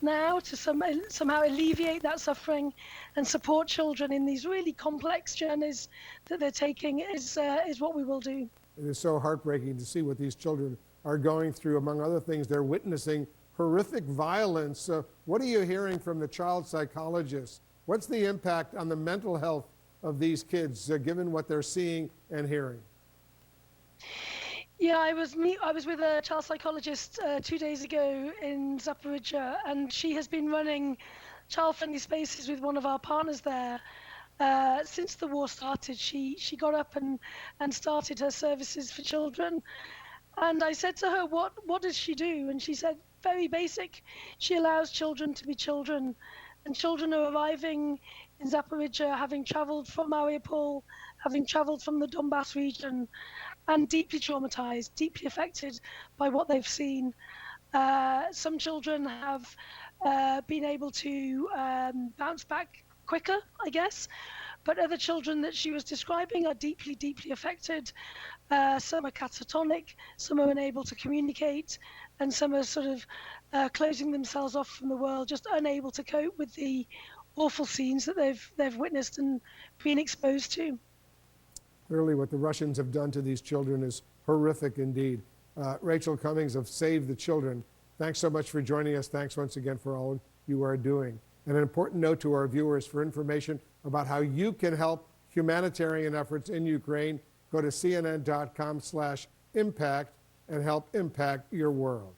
now to somehow alleviate that suffering and support children in these really complex journeys that they're taking is what we will do. It is so heartbreaking to see what these children are going through. Among other things, they're witnessing horrific violence. What are you hearing from the child psychologists? What's the impact on the mental health of these kids, given what they're seeing and hearing? Yeah, I was with a child psychologist 2 days ago in Zaporizhzhia, and she has been running child-friendly spaces with one of our partners there since the war started. She got up and started her services for children. And I said to her, what does she do? And she said, very basic. She allows children to be children. And children are arriving in Zaporizhzhia, having traveled from Mariupol, having traveled from the Donbass region, and deeply traumatized, deeply affected by what they've seen. Some children have been able to bounce back quicker, I guess, but other children that she was describing are deeply, deeply affected. Some are catatonic, some are unable to communicate, and some are sort of closing themselves off from the world, just unable to cope with the awful scenes that they've witnessed and been exposed to. Clearly, what the Russians have done to these children is horrific indeed. Rachel Cmgus of Save the Children, thanks so much for joining us. Thanks once again for all you are doing. And an important note to our viewers: for information about how you can help humanitarian efforts in Ukraine, go to cnn.com/impact and help impact your world.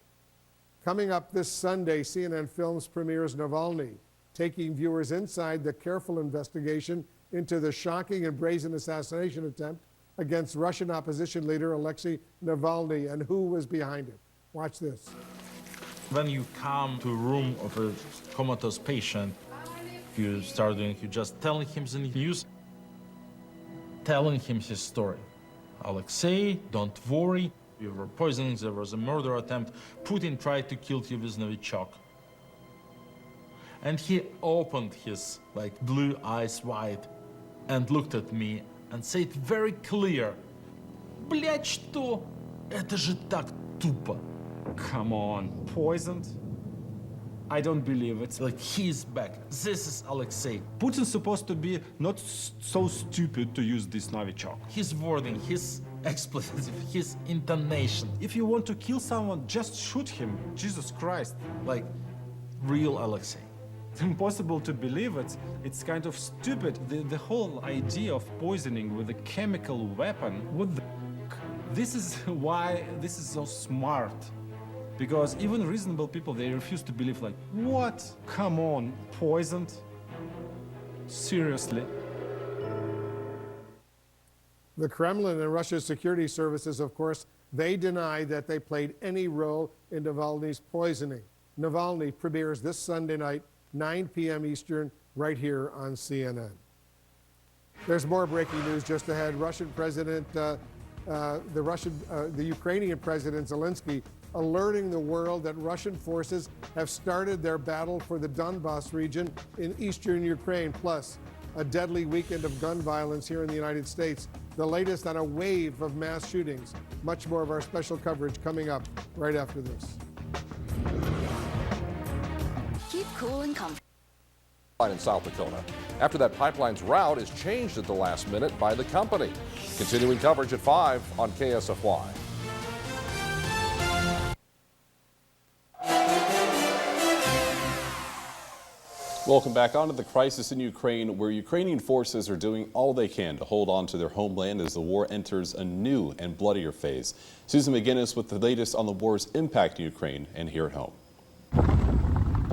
Coming up this Sunday, CNN Films premieres Navalny, taking viewers inside the careful investigation into the shocking and brazen assassination attempt against Russian opposition leader Alexei Navalny, and who was behind it. Watch this. When you come to a room of a comatose patient, you just telling him the news, telling him his story. Alexei, don't worry, you were poisoned, there was a murder attempt, Putin tried to kill you with Novichok. And he opened his blue eyes wide and looked at me and said very clear, "Блядь, что? Это же так тупо." Come on, poisoned? I don't believe it. He's back. This is Alexei. Putin's supposed to be not so stupid to use this Novichok. His wording, his expletive, his intonation. If you want to kill someone, just shoot him. Jesus Christ. Real Alexei. It's impossible to believe it. It's kind of stupid. The whole idea of poisoning with a chemical weapon, what the f***? This is why this is so smart. Because even reasonable people, they refuse to believe what? Come on, poisoned? Seriously? The Kremlin and Russia's security services, of course, they deny that they played any role in Navalny's poisoning. Navalny premieres this Sunday night, 9 p.m. Eastern, right here on CNN. There's more breaking news just ahead. The Ukrainian President Zelenskyy alerting the world that Russian forces have started their battle for the Donbass region in eastern Ukraine, plus a deadly weekend of gun violence here in the United States, the latest on a wave of mass shootings. Much more of our special coverage coming up right after this. Keep cool and comfortable. In South Dakota, after that pipeline's route is changed at the last minute by the company. Continuing coverage at 5 on KSFY. Welcome back onto the crisis in Ukraine, where Ukrainian forces are doing all they can to hold on to their homeland as the war enters a new and bloodier phase. Susan McGinnis with the latest on the war's impact in Ukraine and here at home.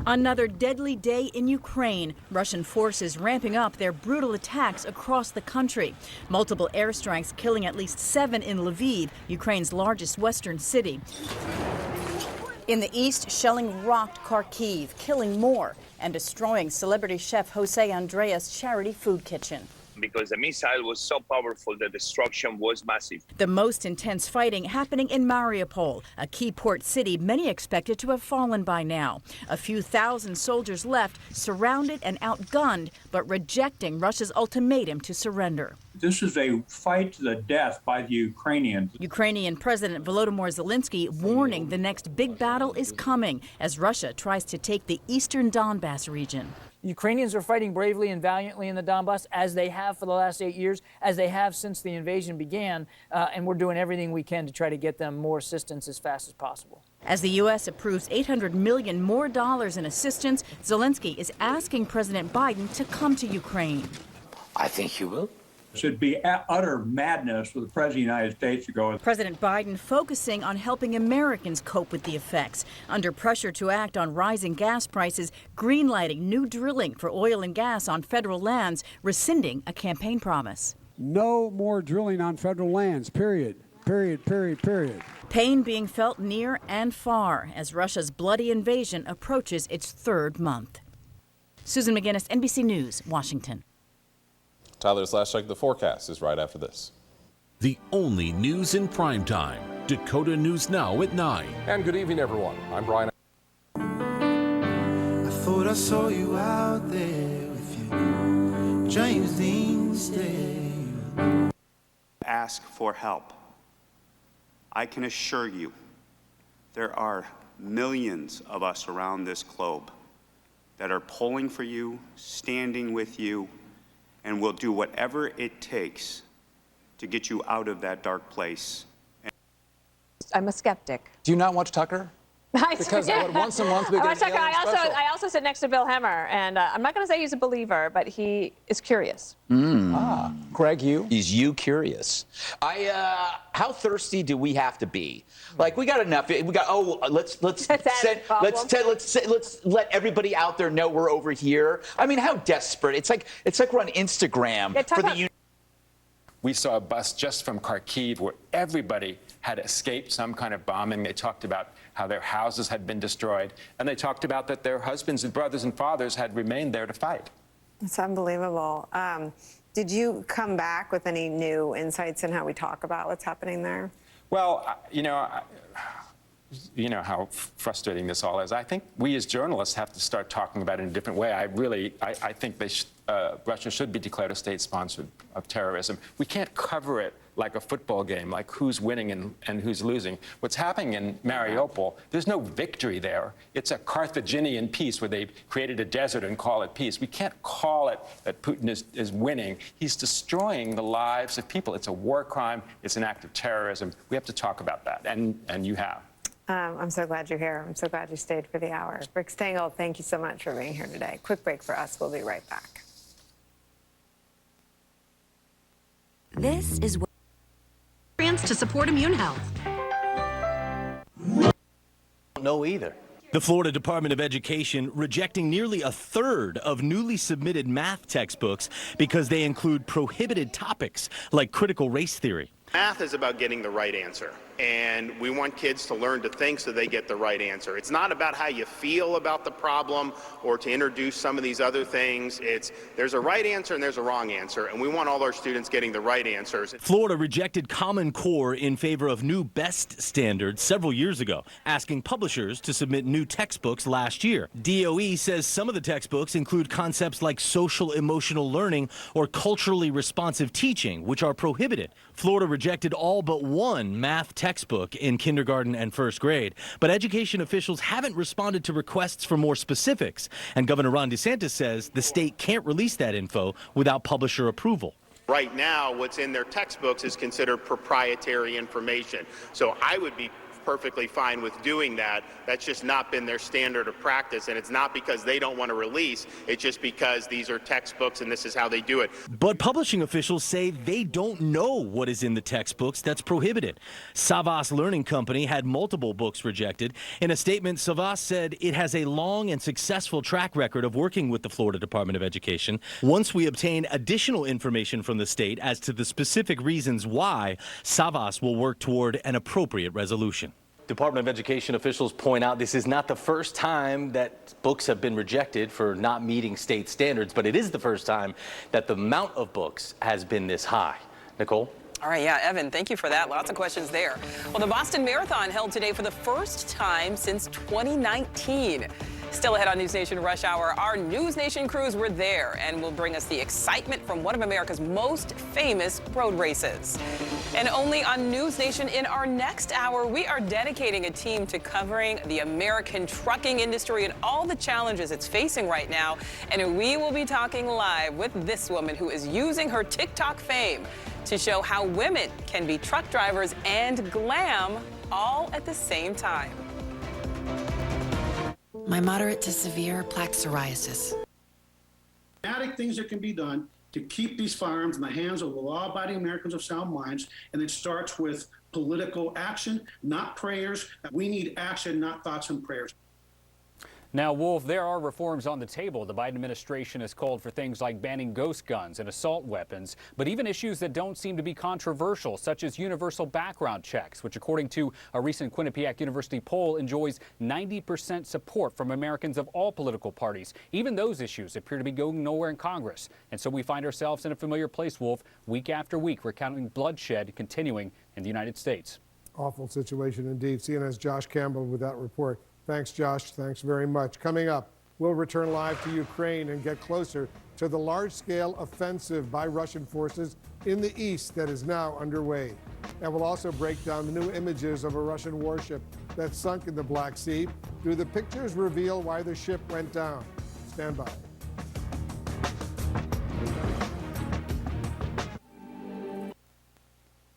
Another deadly day in Ukraine. Russian forces ramping up their brutal attacks across the country. Multiple airstrikes killing at least 7 in Lviv, Ukraine's largest western city. In the east, shelling rocked Kharkiv, killing more and destroying celebrity chef Jose Andreas' charity food kitchen. Because the missile was so powerful, the destruction was massive. The most intense fighting happening in Mariupol, a key port city many expected to have fallen by now. A few thousand soldiers left, surrounded and outgunned, but rejecting Russia's ultimatum to surrender. This is a fight to the death by the Ukrainians. Ukrainian President Volodymyr Zelenskyy warning the next big battle is coming as Russia tries to take the eastern Donbass region. Ukrainians are fighting bravely and valiantly in the Donbass, as they have for the last 8 years, as they have since the invasion began, and we're doing everything we can to try to get them more assistance as fast as possible. As the U.S. approves $800 million more in assistance, Zelenskyy is asking President Biden to come to Ukraine. I think he will. It should be utter madness for the President of the United States to go. President Biden focusing on helping Americans cope with the effects. Under pressure to act on rising gas prices, greenlighting new drilling for oil and gas on federal lands, rescinding a campaign promise. No more drilling on federal lands, period. Period, period, period. Pain being felt near and far as Russia's bloody invasion approaches its third month. Susan McGinnis, NBC News, Washington. Tyler, this last check of the forecast is right after this. The only news in prime time. Dakota News Now at 9. And good evening, everyone. I'm Brian. I thought I saw you out there with your James Dean stay. Ask for help. I can assure you there are millions of us around this globe that are pulling for you, standing with you, and will do whatever it takes to get you out of that dark place. I'm a skeptic. Do you not watch Tucker? Because once a month we get I also sit next to Bill Hemmer, and I'm not going to say he's a believer, but he is curious. Greg, you? Is you curious? How thirsty do we have to be? Like, we got enough. We got. Let's let everybody out there know we're over here. I mean, how desperate? It's like we're on Instagram for the. We saw a bus just from Kharkiv where everybody had escaped some kind of bombing. They talked about how their houses had been destroyed, and they talked about that their husbands and brothers and fathers had remained there to fight. It's unbelievable. Did you come back with any new insights in how we talk about what's happening there? Well, you know how frustrating this all is. I think we as journalists have to start talking about it in a different way. I think Russia should be declared a state sponsor of terrorism. We can't cover it like a football game, like who's winning and who's losing. What's happening in Mariupol, there's no victory there. It's a Carthaginian peace where they created a desert and call it peace. We can't call it that Putin is winning. He's destroying the lives of people. It's a war crime. It's an act of terrorism. We have to talk about that, and you have. I'm so glad you're here. I'm so glad you stayed for the hour. Rick Stengel, thank you so much for being here today. Quick break for us. We'll be right back. This is what to support immune health. No either. The Florida Department of Education rejecting nearly a third of newly submitted math textbooks because they include prohibited topics like critical race theory. Math is about getting the right answer, and we want kids to learn to think so they get the right answer. It's not about how you feel about the problem or to introduce some of these other things. There's a right answer and there's a wrong answer, and we want all our students getting the right answers. Florida rejected Common Core in favor of new BEST standards several years ago, asking publishers to submit new textbooks last year. DOE says some of the textbooks include concepts like social emotional learning or culturally responsive teaching, which are prohibited. Florida rejected all but one math textbook in kindergarten and first grade, but education officials haven't responded to requests for more specifics, and Governor Ron DeSantis says the state can't release that info without publisher approval. Right now, what's in their textbooks is considered proprietary information. So I would be perfectly fine with doing that. That's just not been their standard of practice, and it's not because they don't want to release, it's just because these are textbooks and this is how they do it. But publishing officials say they don't know what is in the textbooks that's prohibited. Savas Learning Company had multiple books rejected. In a statement, Savas said it has a long and successful track record of working with the Florida Department of Education. Once we obtain additional information from the state as to the specific reasons why, Savas will work toward an appropriate resolution. Department of Education officials point out this is not the first time that books have been rejected for not meeting state standards, but it is the first time that the amount of books has been this high. Nicole? All right, yeah, Evan, thank you for that. Lots of questions there. Well, the Boston Marathon held today for the first time since 2019. Still ahead on News Nation Rush Hour, our News Nation crews were there and will bring us the excitement from one of America's most famous road races. And only on News Nation in our next hour, we are dedicating a team to covering the American trucking industry and all the challenges it's facing right now. And we will be talking live with this woman who is using her TikTok fame to show how women can be truck drivers and glam all at the same time. My moderate to severe plaque psoriasis. Dramatic things that can be done to keep these firearms in the hands of the law-abiding Americans of sound minds, and it starts with political action, not prayers. We need action, not thoughts and prayers. Now, Wolf, there are reforms on the table. The Biden administration has called for things like banning ghost guns and assault weapons, but even issues that don't seem to be controversial, such as universal background checks, which, according to a recent Quinnipiac University poll, enjoys 90% support from Americans of all political parties. Even those issues appear to be going nowhere in Congress. And so we find ourselves in a familiar place, Wolf, week after week, recounting bloodshed continuing in the United States. Awful situation indeed. CNN's Josh Campbell with that report. Thanks, Josh. Thanks very much. Coming up, we'll return live to Ukraine and get closer to the large-scale offensive by Russian forces in the east that is now underway. And we'll also break down the new images of a Russian warship that sunk in the Black Sea. Do the pictures reveal why the ship went down? Stand by.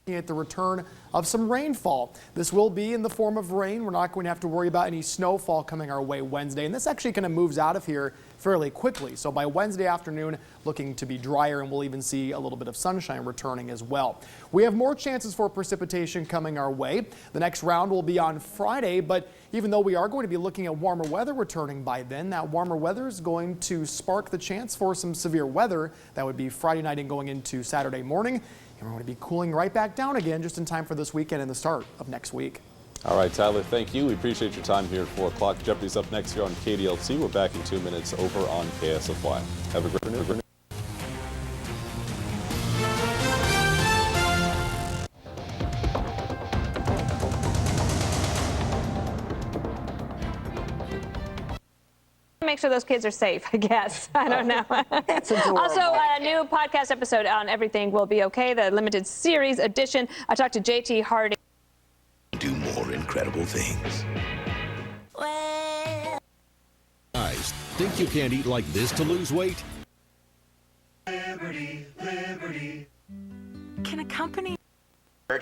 At the return of some rainfall. This will be in the form of rain. We're not going to have to worry about any snowfall coming our way Wednesday, and this actually kind of moves out of here fairly quickly. So by Wednesday afternoon, looking to be drier, and we'll even see a little bit of sunshine returning as well. We have more chances for precipitation coming our way. The next round will be on Friday, but even though we are going to be looking at warmer weather returning by then, that warmer weather is going to spark the chance for some severe weather. That would be Friday night and going into Saturday morning. And we're going to be cooling right back down again just in time for this weekend and the start of next week. All right, Tyler, thank you. We appreciate your time here at 4 o'clock. Jeopardy's up next here on KDLT. We're back in 2 minutes over on KSFY. Have a great afternoon. Make sure those kids are safe, I guess. I don't know. Also, a new podcast episode on Everything Will Be Okay, the limited series edition. I talked to JT Harding. Do more incredible things. Guys, think you can't eat like this to lose weight? Liberty, liberty. Can a company...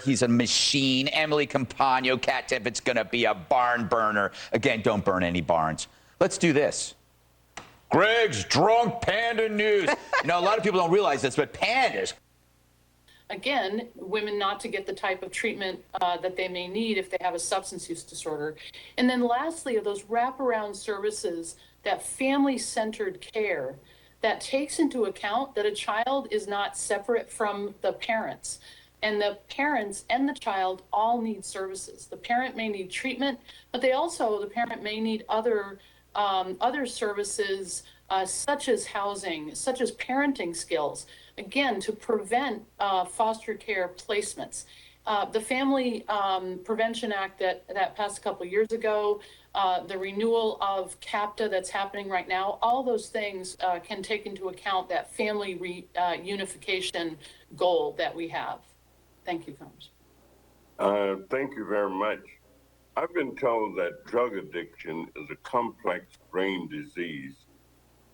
He's a machine. Emily Campagno, Cat Tip, it's going to be a barn burner. Again, don't burn any barns. Let's do this. Greg's Drunk Panda News. You know, a lot of people don't realize this, but pandas. Again, women not to get the type of treatment that they may need if they have a substance use disorder. And then lastly, of those wraparound services, that family-centered care that takes into account that a child is not separate from the parents. And the parents and the child all need services. The parent may need treatment, but the parent may need other services such as housing, such as parenting skills, again, to prevent foster care placements. The Family Prevention Act that passed a couple of years ago, the renewal of CAPTA that's happening right now, all those things can take into account that family reunification goal that we have. Thank you, Congressman. Thank you very much. I've been told that drug addiction is a complex brain disease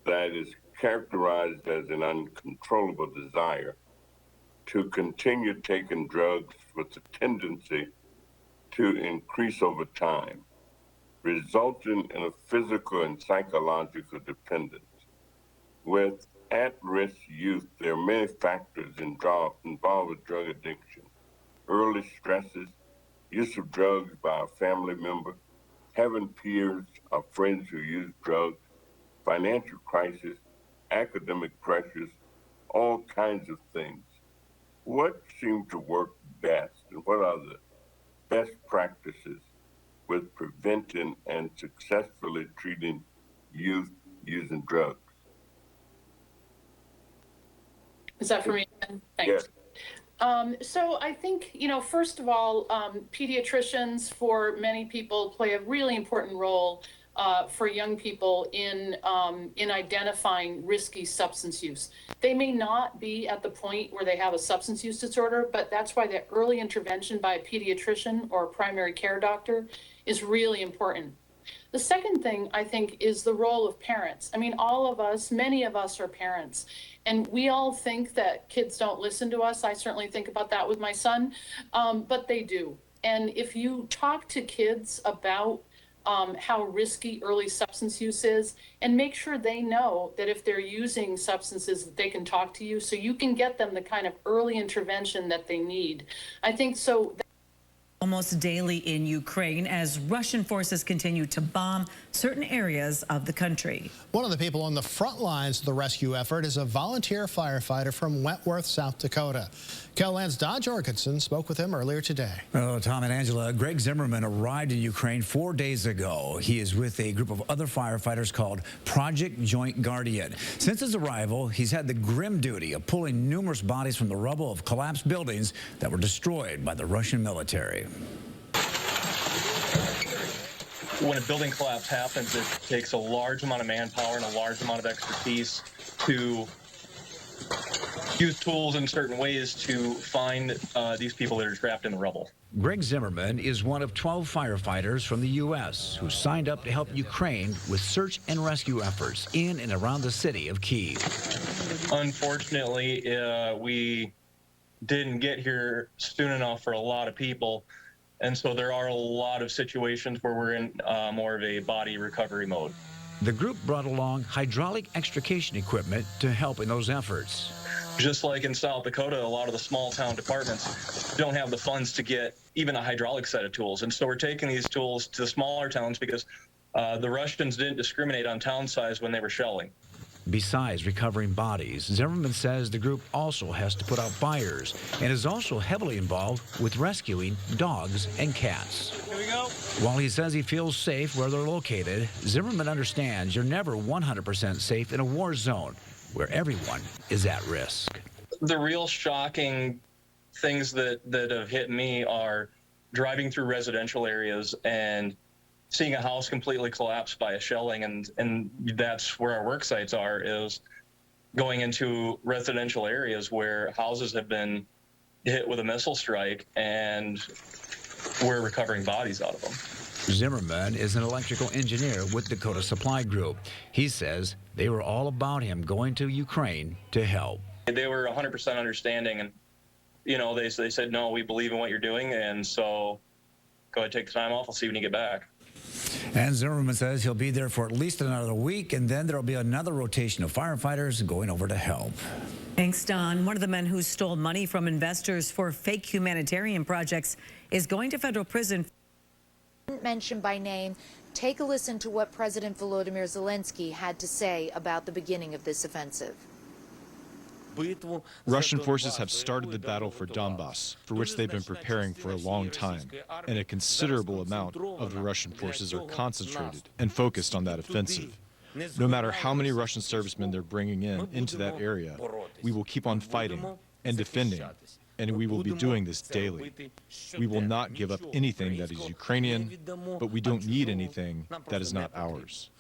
that is characterized as an uncontrollable desire to continue taking drugs with a tendency to increase over time, resulting in a physical and psychological dependence. With at-risk youth, there are many factors involved with drug addiction. Early stresses, use of drugs by a family member, having peers or friends who use drugs, financial crisis, academic pressures, all kinds of things. What seems to work best, and what are the best practices with preventing and successfully treating youth using drugs? Is that for me? Thanks. Yes. So I think, first of all, pediatricians for many people play a really important role for young people in identifying risky substance use. They may not be at the point where they have a substance use disorder, but that's why the early intervention by a pediatrician or a primary care doctor is really important. The second thing, I think, is the role of parents. I mean, all of us, many of us are parents, and we all think that kids don't listen to us. I certainly think about that with my son, but they do. And if you talk to kids about how risky early substance use is, and make sure they know that if they're using substances, that they can talk to you so you can get them the kind of early intervention that they need. I think so. Almost daily in Ukraine as Russian forces continue to bomb certain areas of the country. One of the people on the front lines of the rescue effort is a volunteer firefighter from Wentworth, South Dakota. KELO's Don Jorgensen spoke with him earlier today. Oh, Tom and Angela, Greg Zimmerman arrived in Ukraine 4 days ago. He is with a group of other firefighters called Project Joint Guardian. Since his arrival, he's had the grim duty of pulling numerous bodies from the rubble of collapsed buildings that were destroyed by the Russian military. When a building collapse happens, it takes a large amount of manpower and a large amount of expertise to use tools in certain ways to find these people that are trapped in the rubble. Greg Zimmerman is one of 12 firefighters from the U.S. who signed up to help Ukraine with search and rescue efforts in and around the city of Kyiv. Unfortunately, we didn't get here soon enough for a lot of people. And so there are a lot of situations where we're in more of a body recovery mode. The group brought along hydraulic extrication equipment to help in those efforts. Just like in South Dakota, a lot of the small town departments don't have the funds to get even a hydraulic set of tools. And so we're taking these tools to the smaller towns because the Russians didn't discriminate on town size when they were shelling. Besides recovering bodies, Zimmerman says the group also has to put out fires and is also heavily involved with rescuing dogs and cats. Here we go. While he says he feels safe where they're located, Zimmerman understands you're never 100% safe in a war zone where everyone is at risk. The real shocking things that have hit me are driving through residential areas and seeing a house completely collapsed by a shelling, and that's where our work sites are, is going into residential areas where houses have been hit with a missile strike and we're recovering bodies out of them. Zimmerman is an electrical engineer with Dakota Supply Group. He says they were all about him going to Ukraine to help. They were 100% understanding, and you know, they said, no, we believe in what you're doing, and so go ahead, take the time off. I'll see you when you get back. And Zimmerman says he'll be there for at least another week, and then there'll be another rotation of firefighters going over to help. Thanks, Don. One of the men who stole money from investors for fake humanitarian projects is going to federal prison. Mentioned by name, take a listen to what President Volodymyr Zelenskyy had to say about the beginning of this offensive. Russian forces have started the battle for Donbass, for which they've been preparing for a long time, and a considerable amount of the Russian forces are concentrated and focused on that offensive. No matter how many Russian servicemen they're bringing into that area, we will keep on fighting and defending, and we will be doing this daily. We will not give up anything that is Ukrainian, but we don't need anything that is not ours.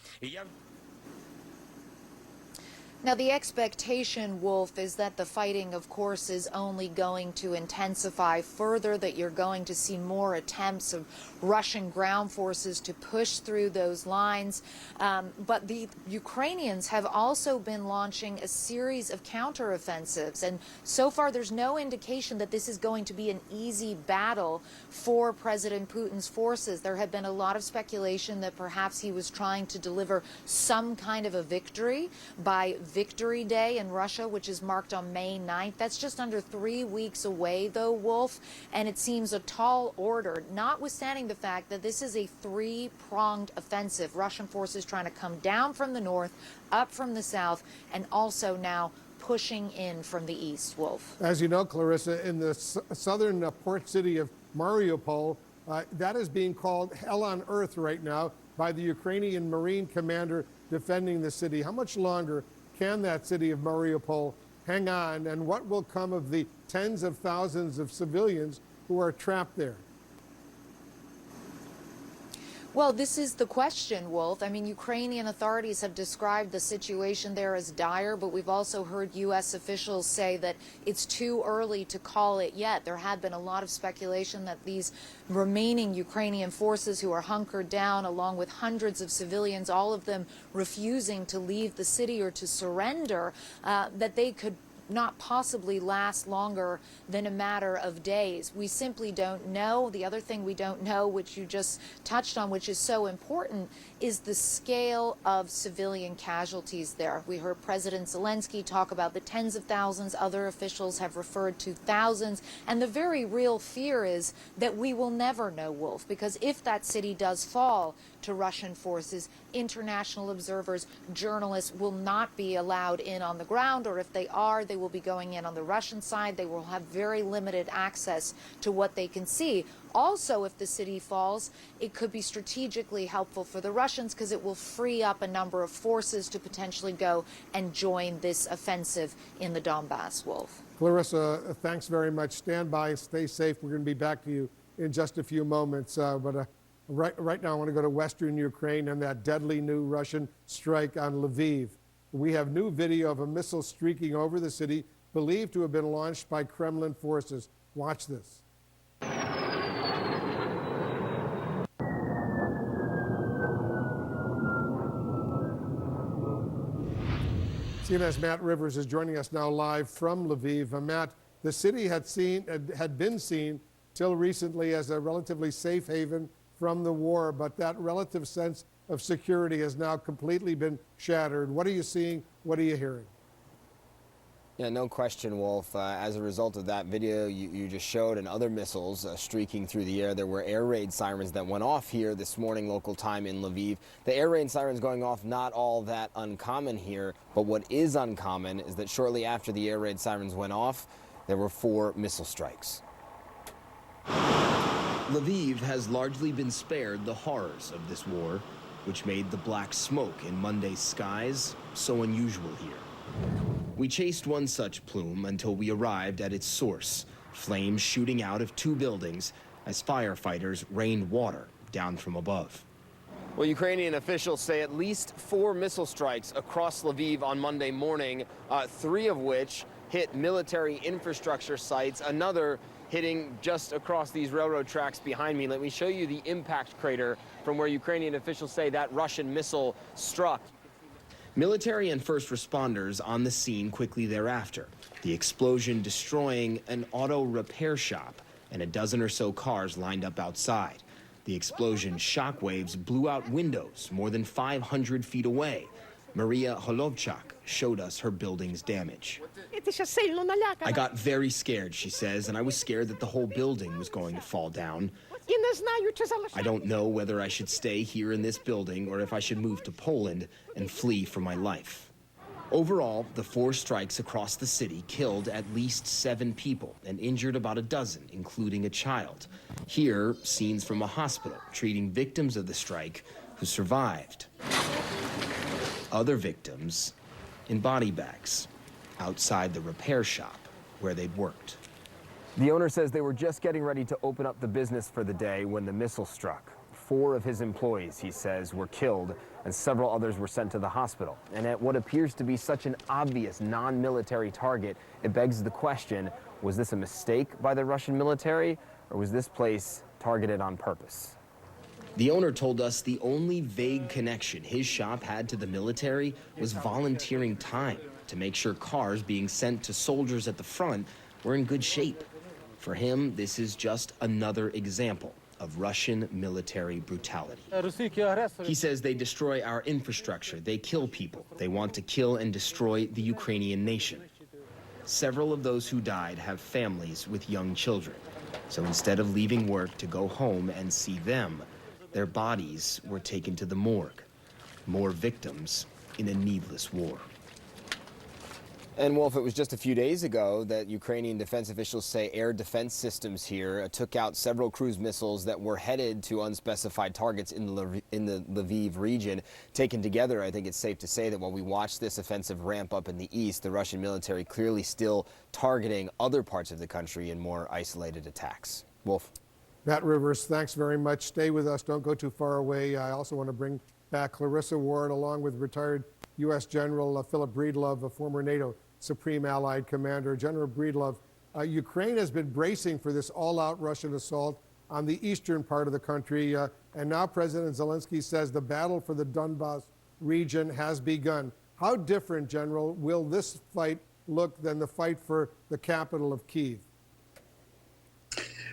Now, the expectation, Wolf, is that the fighting, of course, is only going to intensify further, that you're going to see more attempts of Russian ground forces to push through those lines. But the Ukrainians have also been launching a series of counteroffensives. And so far, there's no indication that this is going to be an easy battle for President Putin's forces. There had been a lot of speculation that perhaps he was trying to deliver some kind of a victory by Victory Day in Russia, which is marked on May 9th. That's just under 3 weeks away, though, Wolf, and it seems a tall order, notwithstanding the fact that this is a three-pronged offensive. Russian forces trying to come down from the north, up from the south, and also now pushing in from the east, Wolf. As you know, Clarissa, in the southern port city of Mariupol, that is being called hell on earth right now by the Ukrainian Marine commander defending the city. How much longer can that city of Mariupol hang on, and what will come of the tens of thousands of civilians who are trapped there? Well, this is the question, Wolf. I mean, Ukrainian authorities have described the situation there as dire, but we've also heard U.S. officials say that it's too early to call it yet. There had been a lot of speculation that these remaining Ukrainian forces who are hunkered down, along with hundreds of civilians, all of them refusing to leave the city or to surrender, that they could not possibly last longer than a matter of days. We simply don't know. The other thing we don't know, which you just touched on, which is so important, is the scale of civilian casualties there. We heard President Zelenskyy talk about the tens of thousands. Other officials have referred to thousands. And the very real fear is that we will never know, Wolf, because if that city does fall to Russian forces, international observers, journalists will not be allowed in on the ground, or if they are, they will be going in on the Russian side. They will have very limited access to what they can see. Also, if the city falls, it could be strategically helpful for the Russians because it will free up a number of forces to potentially go and join this offensive in the Donbass, Wolf. Clarissa, thanks very much. Stand by, stay safe. We're going to be back to you in just a few moments. Right now, I want to go to Western Ukraine and that deadly new Russian strike on Lviv. We have new video of a missile streaking over the city, believed to have been launched by Kremlin forces. Watch this. CNN's Matt Rivers is joining us now live from Lviv. Matt, the city had been seen till recently as a relatively safe haven from the war, but that relative sense of security has now completely been shattered. What are you seeing? What are you hearing? Yeah, no question, Wolf. As a result of that video you just showed and other missiles streaking through the air, there were air raid sirens that went off here this morning, local time in Lviv. The air raid sirens going off, not all that uncommon here, but what is uncommon is that shortly after the air raid sirens went off, there were 4 missile strikes. Lviv has largely been spared the horrors of this war, which made the black smoke in Monday's skies so unusual here. We chased one such plume until we arrived at its source, flames shooting out of 2 buildings as firefighters rained water down from above. Well, Ukrainian officials say at least 4 missile strikes across Lviv on Monday morning, 3 of which hit military infrastructure sites, another hitting just across these railroad tracks behind me. Let me show you the impact crater from where Ukrainian officials say that Russian missile struck. Military and first responders on the scene quickly thereafter, the explosion destroying an auto repair shop and a dozen or so cars lined up outside. The explosion's shockwaves blew out windows more than 500 feet away. Maria Holovchak showed us her building's damage. I got very scared, she says, and I was scared that the whole building was going to fall down. I don't know whether I should stay here in this building or if I should move to Poland and flee for my life. Overall, the 4 strikes across the city killed at least 7 people and injured about a dozen, including a child. Here, scenes from a hospital treating victims of the strike who survived. Other victims in body bags outside the repair shop where they'd worked. The owner says they were just getting ready to open up the business for the day when the missile struck. 4 of his employees, he says, were killed and several others were sent to the hospital. And at what appears to be such an obvious non-military target, it begs the question, was this a mistake by the Russian military or was this place targeted on purpose? The owner told us the only vague connection his shop had to the military was volunteering time to make sure cars being sent to soldiers at the front were in good shape. For him, this is just another example of Russian military brutality. He says they destroy our infrastructure, they kill people, they want to kill and destroy the Ukrainian nation. Several of those who died have families with young children. So instead of leaving work to go home and see them, their bodies were taken to the morgue. More victims in a needless war. And Wolf, it was just a few days ago that Ukrainian defense officials say air defense systems here took out several cruise missiles that were headed to unspecified targets in the Lviv region. Taken together, I think it's safe to say that while we watch this offensive ramp up in the east, the Russian military clearly still targeting other parts of the country in more isolated attacks. Wolf. Matt Rivers, thanks very much. Stay with us. Don't go too far away. I also want to bring back Clarissa Ward, along with retired U.S. General Philip Breedlove, a former NATO Supreme Allied Commander. General Breedlove, Ukraine has been bracing for this all-out Russian assault on the eastern part of the country, and now President Zelenskyy says the battle for the Donbas region has begun. How different, General, will this fight look than the fight for the capital of Kyiv?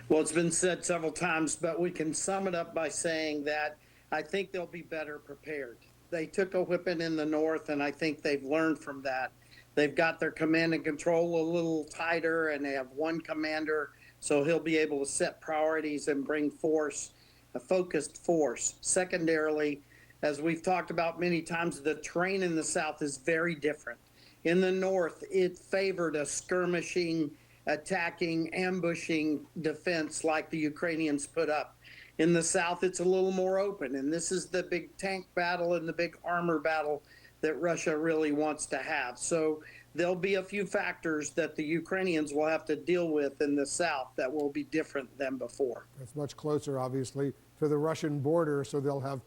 Well, it's been said several times, but we can sum it up by saying that I think they'll be better prepared. They took a whipping in the north, and I think they've learned from that. They've got their command and control a little tighter, and they have one commander, so he'll be able to set priorities and bring force, a focused force. Secondarily, as we've talked about many times, the terrain in the south is very different. In the north, it favored a skirmishing, attacking, ambushing defense like the Ukrainians put up. In the south, it's a little more open, and this is the big tank battle and the big armor battle that Russia really wants to have. So there'll be a few factors that the Ukrainians will have to deal with in the south that will be different than before. It's much closer, obviously, to the Russian border, so they'll have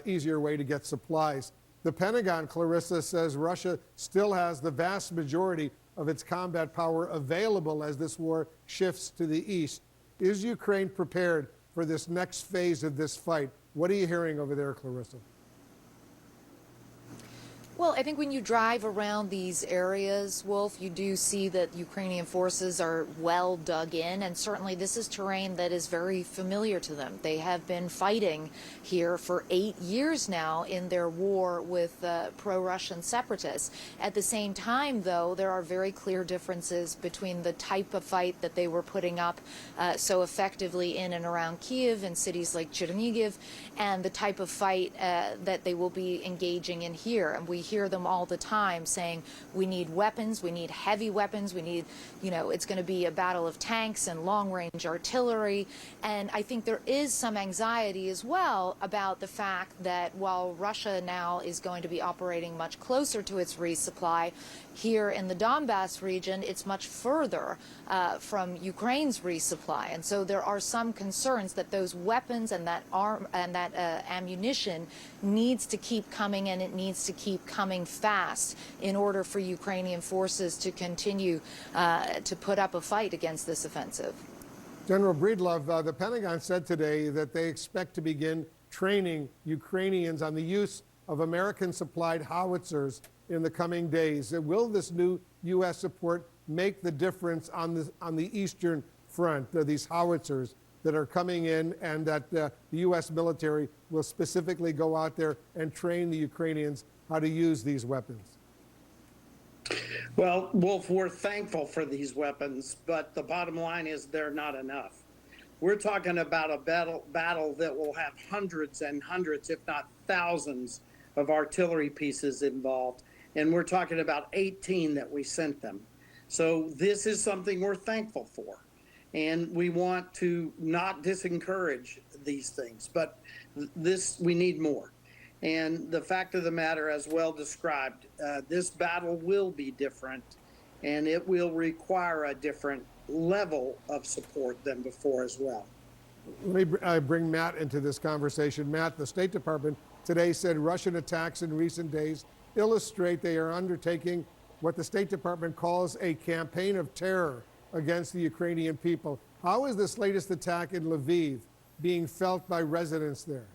easier way to get supplies. The Pentagon, Clarissa, says Russia still has the vast majority of its combat power available as this war shifts to the east. Is Ukraine prepared for this next phase of this fight? What are you hearing over there, Clarissa? Well, I think when you drive around these areas, Wolf, you do see that Ukrainian forces are well dug in, and certainly this is terrain that is very familiar to them. They have been fighting here for 8 years now in their war with pro-Russian separatists. At the same time, though, there are very clear differences between the type of fight that they were putting up so effectively in and around Kyiv and cities like Chernihiv, and the type of fight that they will be engaging in here. And we hear them all the time saying, we need weapons, we need heavy weapons, we need, it's going to be a battle of tanks and long-range artillery. And I think there is some anxiety as well about the fact that while Russia now is going to be operating much closer to its resupply, here in the Donbas region, it's much further from Ukraine's resupply. And so there are some concerns that those weapons and that ammunition needs to keep coming, and it needs to keep coming fast in order for Ukrainian forces to continue to put up a fight against this offensive. General Breedlove, the Pentagon said today that they expect to begin training Ukrainians on the use of American-supplied howitzers in the coming days. Will this new U.S. support make the difference on the eastern front, these howitzers that are coming in, and that the U.S. military will specifically go out there and train the Ukrainians how to use these weapons? Well, Wolf, we're thankful for these weapons, but the bottom line is they're not enough. We're talking about a battle that will have hundreds and hundreds, if not thousands, of artillery pieces involved. And we're talking about 18 that we sent them. So this is something we're thankful for. And we want to not disencourage these things, but we need more. And the fact of the matter, as well described, this battle will be different, and it will require a different level of support than before as well. Let me bring Matt into this conversation. Matt, the State Department today said Russian attacks in recent days illustrate they are undertaking what the State Department calls a campaign of terror against the Ukrainian people. How is this latest attack in Lviv being felt by residents there?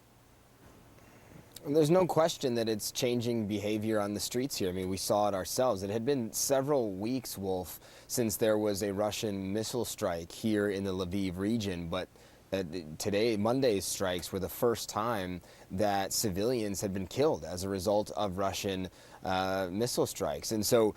There's no question that it's changing behavior on the streets here. I mean, we saw it ourselves. It had been several weeks, Wolf, since there was a Russian missile strike here in the Lviv region, but today, Monday's strikes were the first time that civilians had been killed as a result of Russian missile strikes. And so,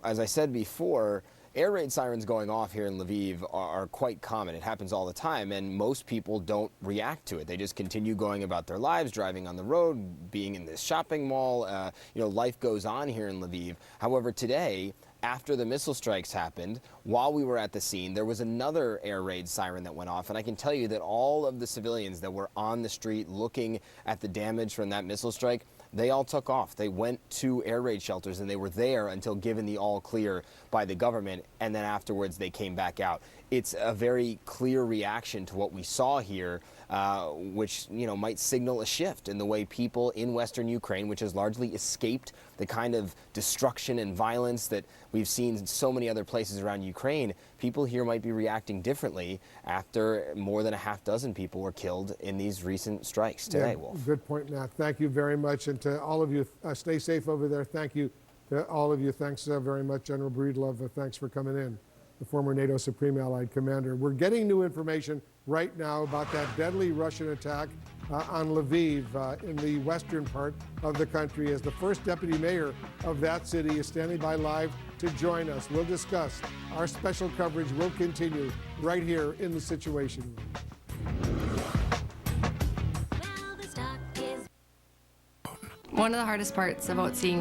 as I said before, air raid sirens going off here in Lviv are quite common. It happens all the time, and most people don't react to it. They just continue going about their lives, driving on the road, being in this shopping mall. Life goes on here in Lviv. However, today, after the missile strikes happened, while we were at the scene, there was another air raid siren that went off, and I can tell you that all of the civilians that were on the street looking at the damage from that missile strike, They all took off. They went to air raid shelters, and they were there until given the all clear by the government, and then afterwards they came back out. It's a very clear reaction to what we saw here, which, you know, might signal a shift in the way people in Western Ukraine, which has largely escaped the kind of destruction and violence that we've seen in so many other places around Ukraine, people here might be reacting differently after more than a half dozen people were killed in these recent strikes today, Yeah, Wolf. good point, Nat. Thank you very much. And to all of you, stay safe over there. Thank you to all of you. Thanks very much, General Breedlove. Thanks for coming in, the former NATO Supreme Allied Commander. We're getting new information right now about that deadly Russian attack on Lviv in the western part of the country, as the first deputy mayor of that city is standing by live to join us. We'll discuss. Our special coverage will continue right here in the Situation Room. One of the hardest parts about seeing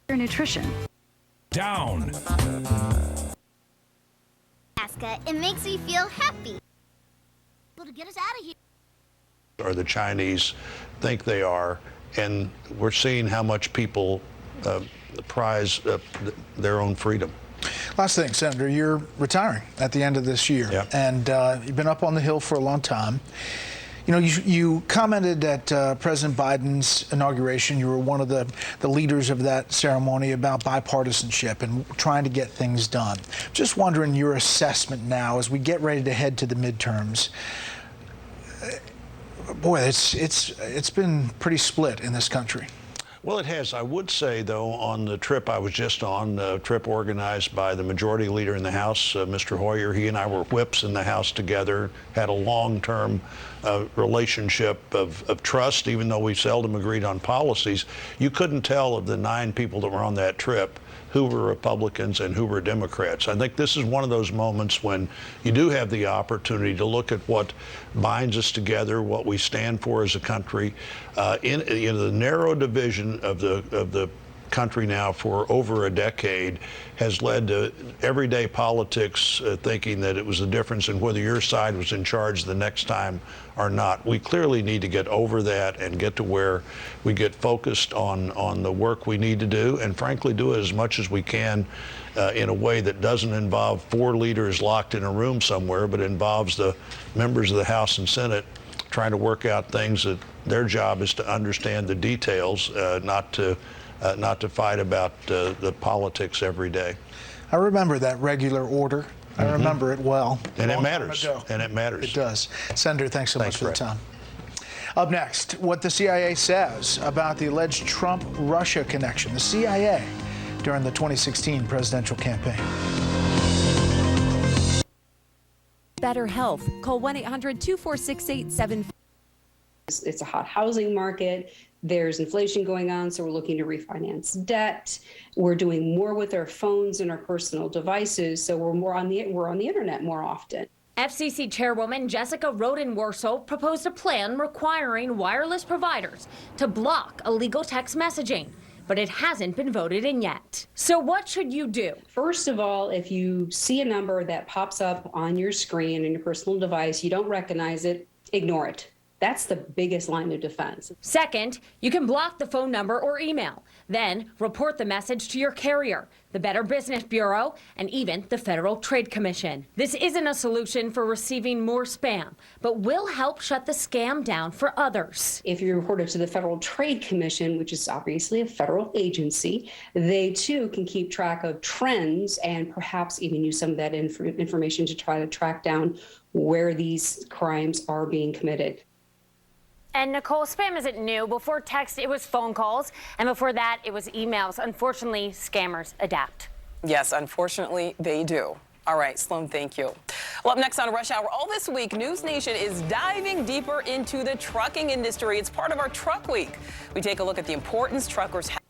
your nutrition. Down. Alaska, it makes me feel happy. To get us out of here. Or the Chinese think they are, and we're seeing how much people prize their own freedom. Last thing, Senator, you're retiring at the end of this year, and you've been up on the Hill for a long time. You know, you commented at President Biden's inauguration, you were one of the leaders of that ceremony, about bipartisanship and trying to get things done. Just wondering your assessment now as we get ready to head to the midterms. Boy, it's been pretty split in this country. Well, it has. I would say, though, on the trip I was just on, the trip organized by the majority leader in the House, Mr. Hoyer, he and I were whips in the House together, had a long-term relationship of trust, even though we seldom agreed on policies. You couldn't tell of the 9 people that were on that trip who were Republicans and who were Democrats. I think this is one of those moments when you do have the opportunity to look at what binds us together, what we stand for as a country. In the narrow division of the country now for over a decade has led to everyday politics thinking that it was the difference in whether your side was in charge the next time or not. We clearly need to get over that and get to where we get focused on the work we need to do, and frankly do it as much as we can in a way that doesn't involve 4 leaders locked in a room somewhere, but involves the members of the House and Senate trying to work out things that their job is to understand the details, not to fight about the politics every day. I remember that regular order. I remember it well. And it matters. And it matters. It does. Senator, thanks so much for the time. Up next, what the CIA says about the alleged Trump-Russia connection. The CIA during the 2016 presidential campaign. Better health. Call 1-800-246-8745. It's a hot housing market. There's inflation going on, so we're looking to refinance debt. We're doing more with our phones and our personal devices, so we're on the internet more often. FCC Chairwoman Jessica Roden-Warso proposed a plan requiring wireless providers to block illegal text messaging, but it hasn't been voted in yet. So what should you do? First of all, if you see a number that pops up on your screen and your personal device, you don't recognize it, ignore it. That's the biggest line of defense. Second, you can block the phone number or email. Then report the message to your carrier, the Better Business Bureau, and even the Federal Trade Commission. This isn't a solution for receiving more spam, but will help shut the scam down for others. If you report it to the Federal Trade Commission, which is obviously a federal agency, they too can keep track of trends and perhaps even use some of that information to try to track down where these crimes are being committed. And Nicole, spam isn't new. Before text, it was phone calls, and before that, it was emails. Unfortunately, scammers adapt. Yes, unfortunately, they do. All right, Sloan, thank you. Well, up next on Rush Hour, all this week, News Nation is diving deeper into the trucking industry. It's part of our Truck Week. We take a look at the importance truckers have.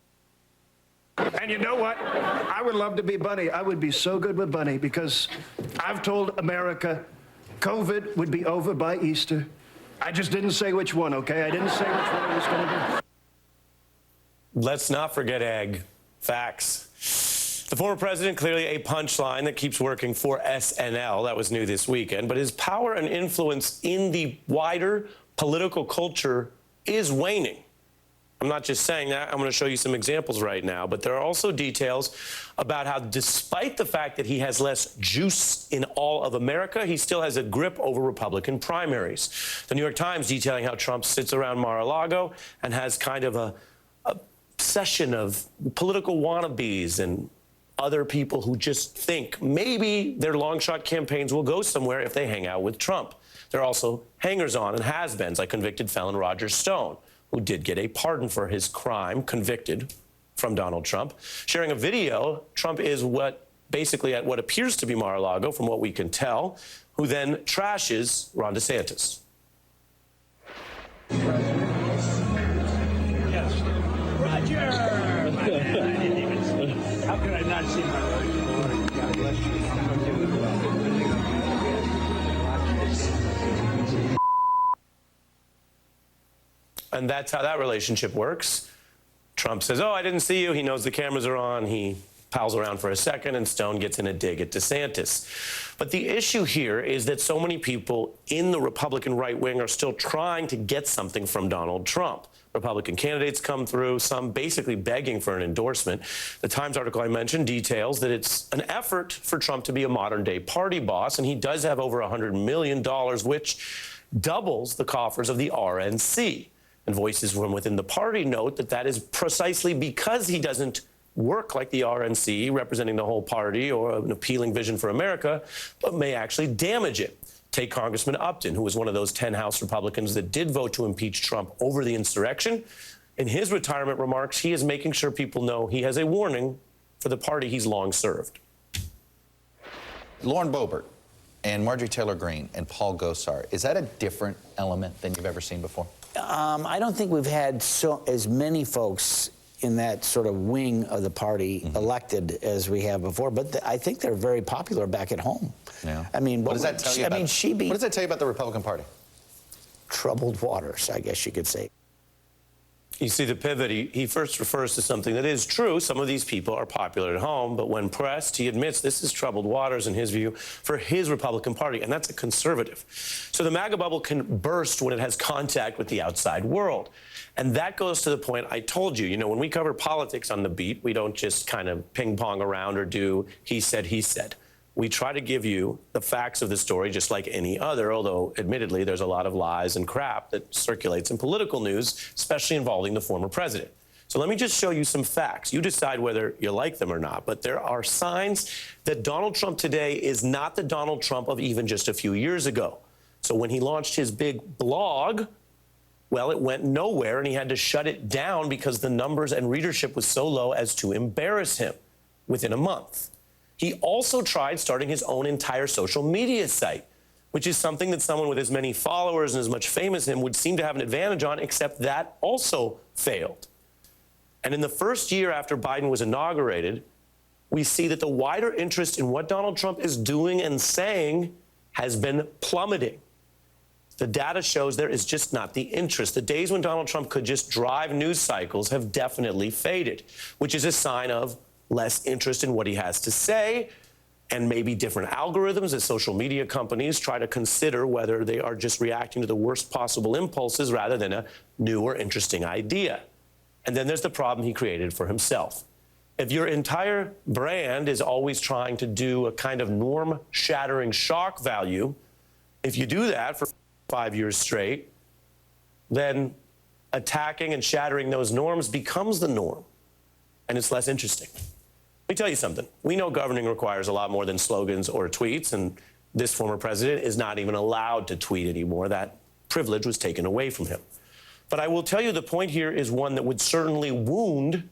And you know what? I would love to be Bunny. I would be so good with Bunny because I've told America COVID would be over by Easter. I just didn't say which one, okay? I didn't say which one it was going to be. Let's not forget egg. Facts. The former president, clearly a punchline that keeps working for SNL. That was new this weekend. But his power and influence in the wider political culture is waning. I'm not just saying that. I'm going to show you some examples right now. But there are also details about how, despite the fact that he has less juice in all of America, he still has a grip over Republican primaries. The New York Times detailing how Trump sits around Mar-a-Lago and has kind of a obsession of political wannabes and other people who just think maybe their long-shot campaigns will go somewhere if they hang out with Trump. There are also hangers-on and has-beens like convicted felon Roger Stone, who did get a pardon for his crime, convicted from Donald Trump. Sharing a video, Trump is basically at what appears to be Mar-a-Lago, from what we can tell, who then trashes Ron DeSantis. Yes. Roger! How could I not see my Lord? God bless you. And that's how that relationship works. Trump says, oh, I didn't see you. He knows the cameras are on. He pals around for a second, and Stone gets in a dig at DeSantis. But the issue here is that so many people in the Republican right wing are still trying to get something from Donald Trump. Republican candidates come through, some basically begging for an endorsement. The Times article I mentioned details that it's an effort for Trump to be a modern-day party boss, and he does have over $100 million, which doubles the coffers of the RNC. And voices from within the party note that that is precisely because he doesn't work like the RNC, representing the whole party or an appealing vision for America, but may actually damage it. Take Congressman Upton, who was one of those 10 House Republicans that did vote to impeach Trump over the insurrection. In his retirement remarks, he is making sure people know he has a warning for the party he's long served. Lauren Boebert and Marjorie Taylor Greene and Paul Gosar, is that a different element than you've ever seen before? I don't think we've had as many folks in that sort of wing of the party elected as we have before, but I think they're very popular back at home. Yeah. I mean, what does that tell you about? I mean, what does that tell you about the Republican Party? Troubled waters, I guess you could say. You see the pivot. He first refers to something that is true. Some of these people are popular at home, but when pressed, he admits this is troubled waters, in his view, for his Republican Party, and that's a conservative. So the MAGA bubble can burst when it has contact with the outside world. And that goes to the point I told you. You know, when we cover politics on the beat, we don't just kind of ping-pong around or do he said, he said. We try to give you the facts of the story just like any other, although admittedly there's a lot of lies and crap that circulates in political news, especially involving the former president. So let me just show you some facts. You decide whether you like them or not, but there are signs that Donald Trump today is not the Donald Trump of even just a few years ago. So when he launched his big blog, well, it went nowhere and he had to shut it down because the numbers and readership was so low as to embarrass him within a month. He also tried starting his own entire social media site, which is something that someone with as many followers and as much fame as him would seem to have an advantage on, except that also failed. And in the first year after Biden was inaugurated, we see that the wider interest in what Donald Trump is doing and saying has been plummeting. The data shows there is just not the interest. The days when Donald Trump could just drive news cycles have definitely faded, which is a sign of less interest in what he has to say, and maybe different algorithms as social media companies try to consider whether they are just reacting to the worst possible impulses rather than a new or interesting idea. And then there's the problem he created for himself. If your entire brand is always trying to do a kind of norm-shattering shock value, if you do that for 5 years straight, then attacking and shattering those norms becomes the norm, and it's less interesting. Let me tell you something. We know governing requires a lot more than slogans or tweets, and this former president is not even allowed to tweet anymore. That privilege was taken away from him. But I will tell you the point here is one that would certainly wound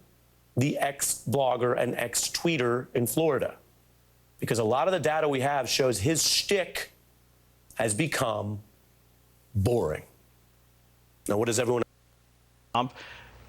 the ex-blogger and ex-tweeter in Florida, because a lot of the data we have shows his shtick has become boring. Now, what does everyone...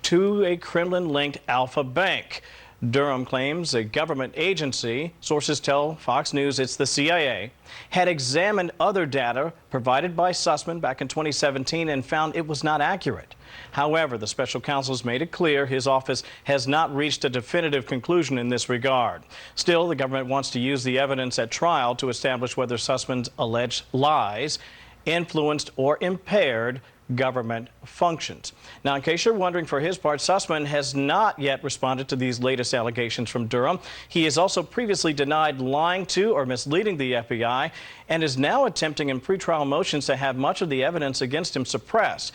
To a Kremlin-linked Alpha Bank. Durham claims a government agency, sources tell Fox News it's the CIA, had examined other data provided by Sussman back in 2017 and found it was not accurate. However, the special counsel's made it clear his office has not reached a definitive conclusion in this regard. Still, the government wants to use the evidence at trial to establish whether Sussman's alleged lies influenced or impaired government functions. Now, in case you're wondering, for his part, Sussman has not yet responded to these latest allegations from Durham. He has also previously denied lying to or misleading the FBI and is now attempting in pretrial motions to have much of the evidence against him suppressed.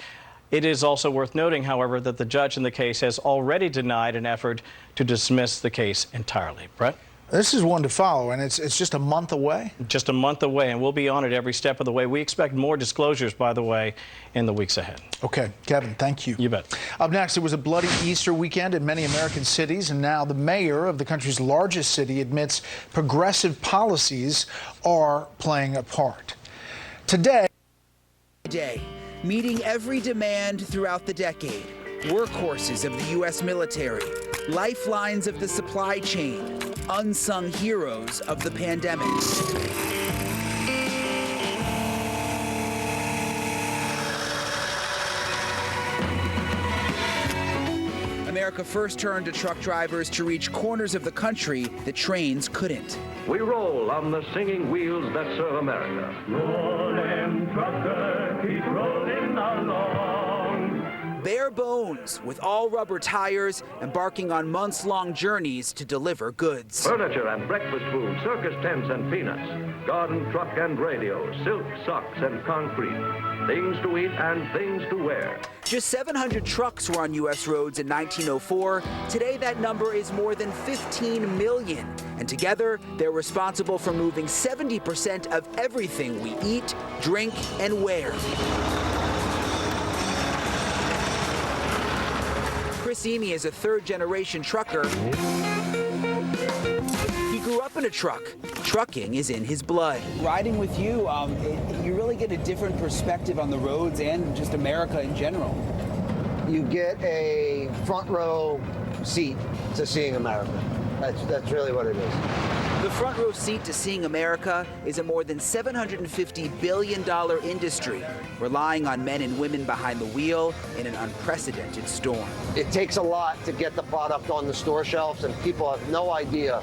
It is also worth noting, however, that the judge in the case has already denied an effort to dismiss the case entirely. Brett? This is one to follow, and it's just a month away? Just a month away, and we'll be on it every step of the way. We expect more disclosures, by the way, in the weeks ahead. Okay, Kevin, thank you. You bet. Up next, it was a bloody Easter weekend in many American cities, and now the mayor of the country's largest city admits progressive policies are playing a part. Today, meeting every demand throughout the decade. Workhorses of the U.S. military, lifelines of the supply chain, unsung heroes of the pandemic. America first turned to truck drivers to reach corners of the country that trains couldn't. We roll on the singing wheels that serve America. Rollin' trucker, keep rolling along. Bare bones, with all rubber tires, embarking on months-long journeys to deliver goods. Furniture and breakfast food, circus tents and peanuts, garden truck and radio, silk socks and concrete, things to eat and things to wear. Just 700 trucks were on U.S. roads in 1904. Today, that number is more than 15 million. And together, they're responsible for moving 70% of everything we eat, drink, and wear. Chris Emy is a third-generation trucker. He grew up in a truck. Trucking is in his blood. Riding with you, you really get a different perspective on the roads and just America in general. You get a front row seat to seeing America. That's really what it is. The front row seat to seeing America is a more than $750 billion industry, relying on men and women behind the wheel in an unprecedented storm. It takes a lot to get the product on the store shelves, and people have no idea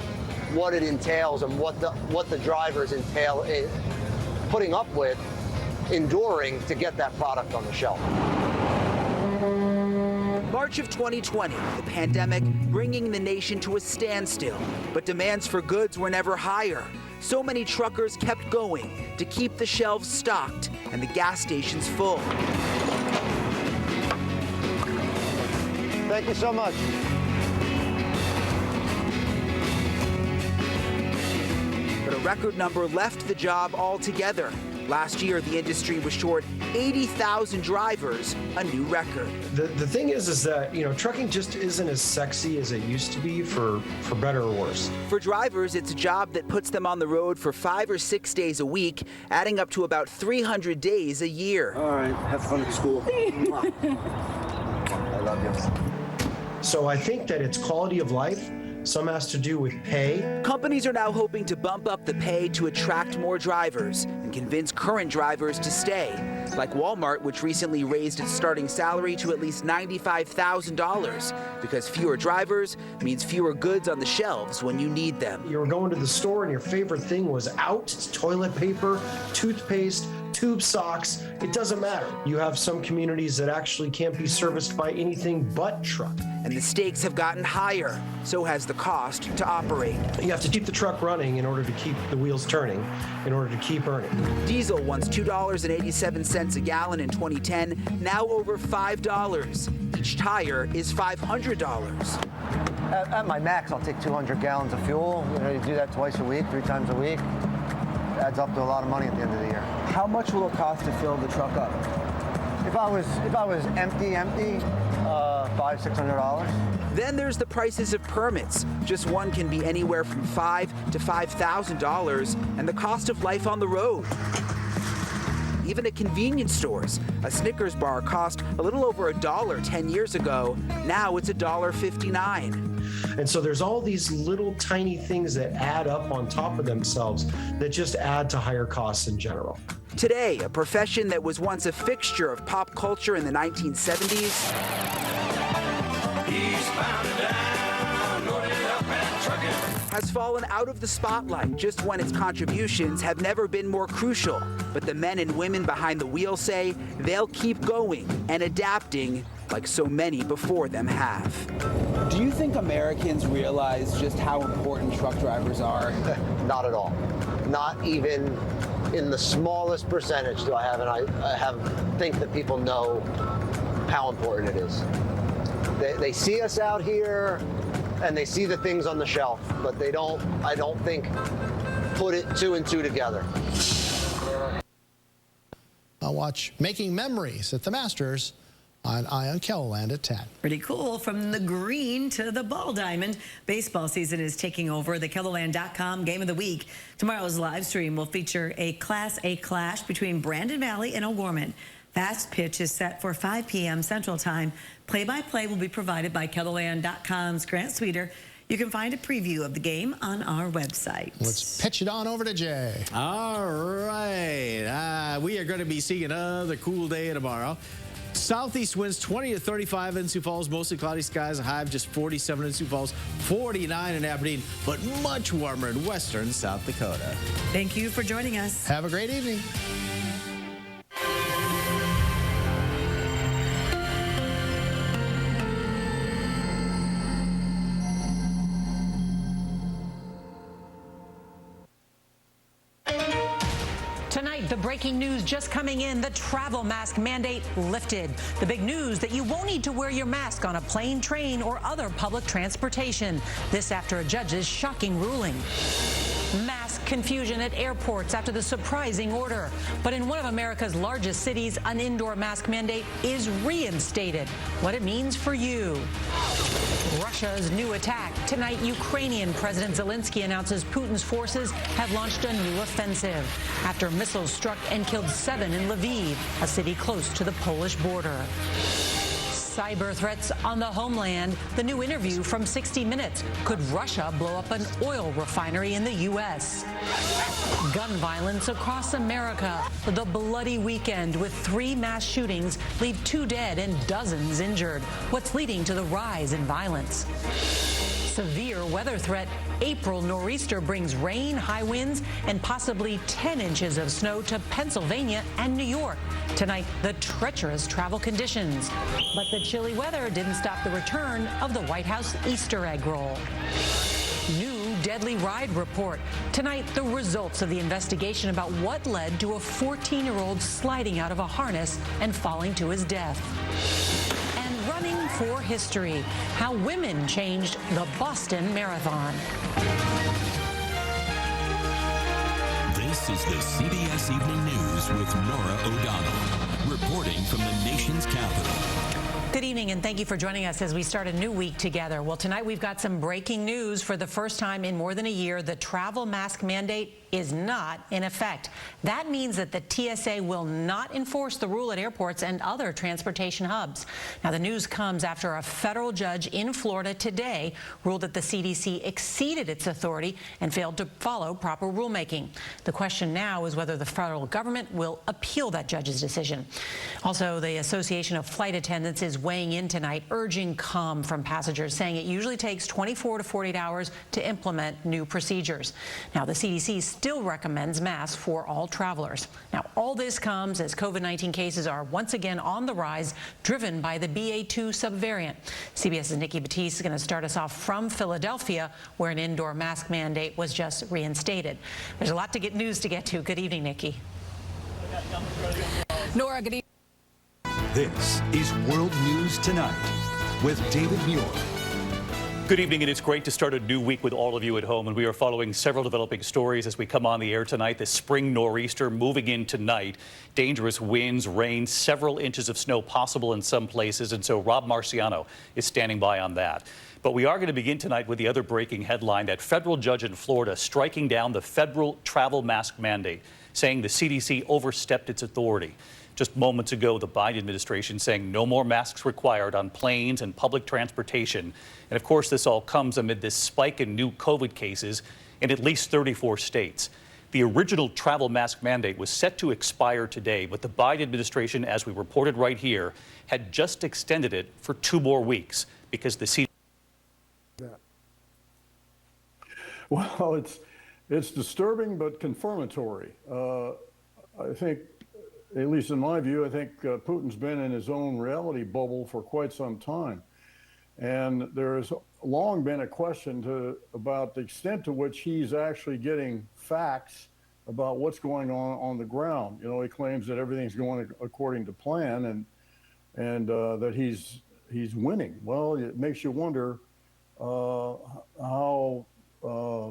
what it entails and what the drivers entail putting up with, enduring to get that product on the shelf. March of 2020, the pandemic bringing the nation to a standstill, but demands for goods were never higher. So many truckers kept going to keep the shelves stocked and the gas stations full. Thank you so much. But a record number left the job altogether. Last year, the industry was short 80,000 drivers, a new record. The thing is that, trucking just isn't as sexy as it used to be, for better or worse. For drivers, it's a job that puts them on the road for 5 or 6 days a week, adding up to about 300 days a year. All right, have fun at school. I love you. So I think that it's quality of life. Some has to do with pay. Companies are now hoping to bump up the pay to attract more drivers and convince current drivers to stay. Like Walmart, which recently raised its starting salary to at least $95,000, because fewer drivers means fewer goods on the shelves when you need them. You were going to the store and your favorite thing was out. It's toilet paper, toothpaste, tube socks. It doesn't matter. You have some communities that actually can't be serviced by anything but truck. And the stakes have gotten higher. So has the cost to operate. You have to keep the truck running in order to keep the wheels turning, in order to keep earning. Diesel once $2.87 a gallon in 2010, now over $5. Each tire is $500. At my max, I'll take 200 gallons of fuel. You do that twice a week, 3 times a week. Adds up to a lot of money at the end of the year. How much will it cost to fill the truck up? If I was empty, $500-$600. Then there's the prices of permits. Just one can be anywhere from $5,000 to $5,000, and the cost of life on the road. Even at convenience stores, a Snickers bar cost a little over $1 10 years ago. Now it's $1.59. And so there's all these little tiny things that add up on top of themselves that just add to higher costs in general. Today, a profession that was once a fixture of pop culture in the 1970s has fallen out of the spotlight just when its contributions have never been more crucial. But the men and women behind the wheel say they'll keep going and adapting like so many before them have. Do you think Americans realize just how important truck drivers are? Not at all. Not even in the smallest percentage do I have, and I think that people know how important it is. They see us out here and they see the things on the shelf, but they don't, I don't think, put it two and two together. I'll watch Making Memories at the Masters on KELO at 10. Pretty cool. From the green to the ball diamond, baseball season is taking over. The KELOLAND.com Game of the Week. Tomorrow's live stream will feature a Class A clash between Brandon Valley and O'Gorman. Fast pitch is set for 5 p.m. Central Time. Play-by-play will be provided by KELOLAND.com's Grant Sweeter. You can find a preview of the game on our website. Let's pitch it on over to Jay. All right. We are going to be seeing another cool day tomorrow. Southeast winds 20 to 35 in Sioux Falls, mostly cloudy skies, a high of just 47 in Sioux Falls, 49 in Aberdeen, but much warmer in western South Dakota. Thank you for joining us. Have a great evening. Tonight, the breaking news just coming in, the travel mask mandate lifted. The big news that you won't need to wear your mask on a plane, train, or other public transportation. This after a judge's shocking ruling. Mask confusion at airports after the surprising order. But in one of America's largest cities, an indoor mask mandate is reinstated. What it means for you. Russia's new attack. Tonight, Ukrainian President Zelenskyy announces Putin's forces have launched a new offensive after missiles struck and killed 7 in Lviv, a city close to the Polish border. Cyber threats on the homeland. The new interview from 60 Minutes. Could Russia blow up an oil refinery in the U.S.? Gun violence across America. The bloody weekend with 3 mass shootings leave 2 dead and dozens injured. What's leading to the rise in violence? Severe weather threat. April nor'easter brings rain, high winds, and possibly 10 inches of snow to Pennsylvania and New York. Tonight, the treacherous travel conditions. But the chilly weather didn't stop the return of the White House Easter egg roll. New deadly ride report. Tonight, the results of the investigation about what led to a 14-year-old sliding out of a harness and falling to his death. And running for history, how women changed the Boston Marathon. This is the CBS Evening News with Norah O'Donnell, reporting from the nation's capital. Good evening, and thank you for joining us as we start a new week together. Well, tonight we've got some breaking news. For the first time in more than a year, the travel mask mandate is not in effect. That means that the TSA will not enforce the rule at airports and other transportation hubs. Now, the news comes after a federal judge in Florida today ruled that the CDC exceeded its authority and failed to follow proper rulemaking. The question now is whether the federal government will appeal that judge's decision. Also, the Association of Flight Attendants is weighing in tonight, urging calm from passengers, saying it usually takes 24 to 48 hours to implement new procedures. Now, the CDC still recommends masks for all travelers. Now, all this comes as COVID-19 cases are once again on the rise, driven by the BA2 subvariant. CBS's Nikki Batiste is going to start us off from Philadelphia, where an indoor mask mandate was just reinstated. There's a lot to get news to get to. Good evening, Nikki. Norah, good evening. This is World News Tonight with David Muir. Good evening, and it's great to start a new week with all of you at home. And we are following several developing stories as we come on the air tonight. The spring nor'easter moving in tonight. Dangerous winds, rain, several inches of snow possible in some places. And so Rob Marciano is standing by on that. But we are going to begin tonight with the other breaking headline, that federal judge in Florida striking down the federal travel mask mandate, saying the CDC overstepped its authority. Just moments ago, the Biden administration saying no more masks required on planes and public transportation. And of course, this all comes amid this spike in new COVID cases in at least 34 states. The original travel mask mandate was set to expire today, but the Biden administration, as we reported right here, had just extended it for 2 more weeks because the CDC Well, it's disturbing but confirmatory. I think, at least in my view, I think Putin's been in his own reality bubble for quite some time. And there's long been a question about the extent to which he's actually getting facts about what's going on the ground. You know, he claims that everything's going according to plan and that he's winning. Well, it makes you wonder how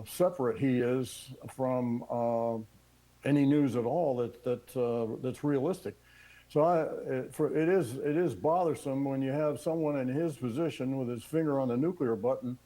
separate he is from any news at all that's realistic. So it is bothersome when you have someone in his position with his finger on the nuclear button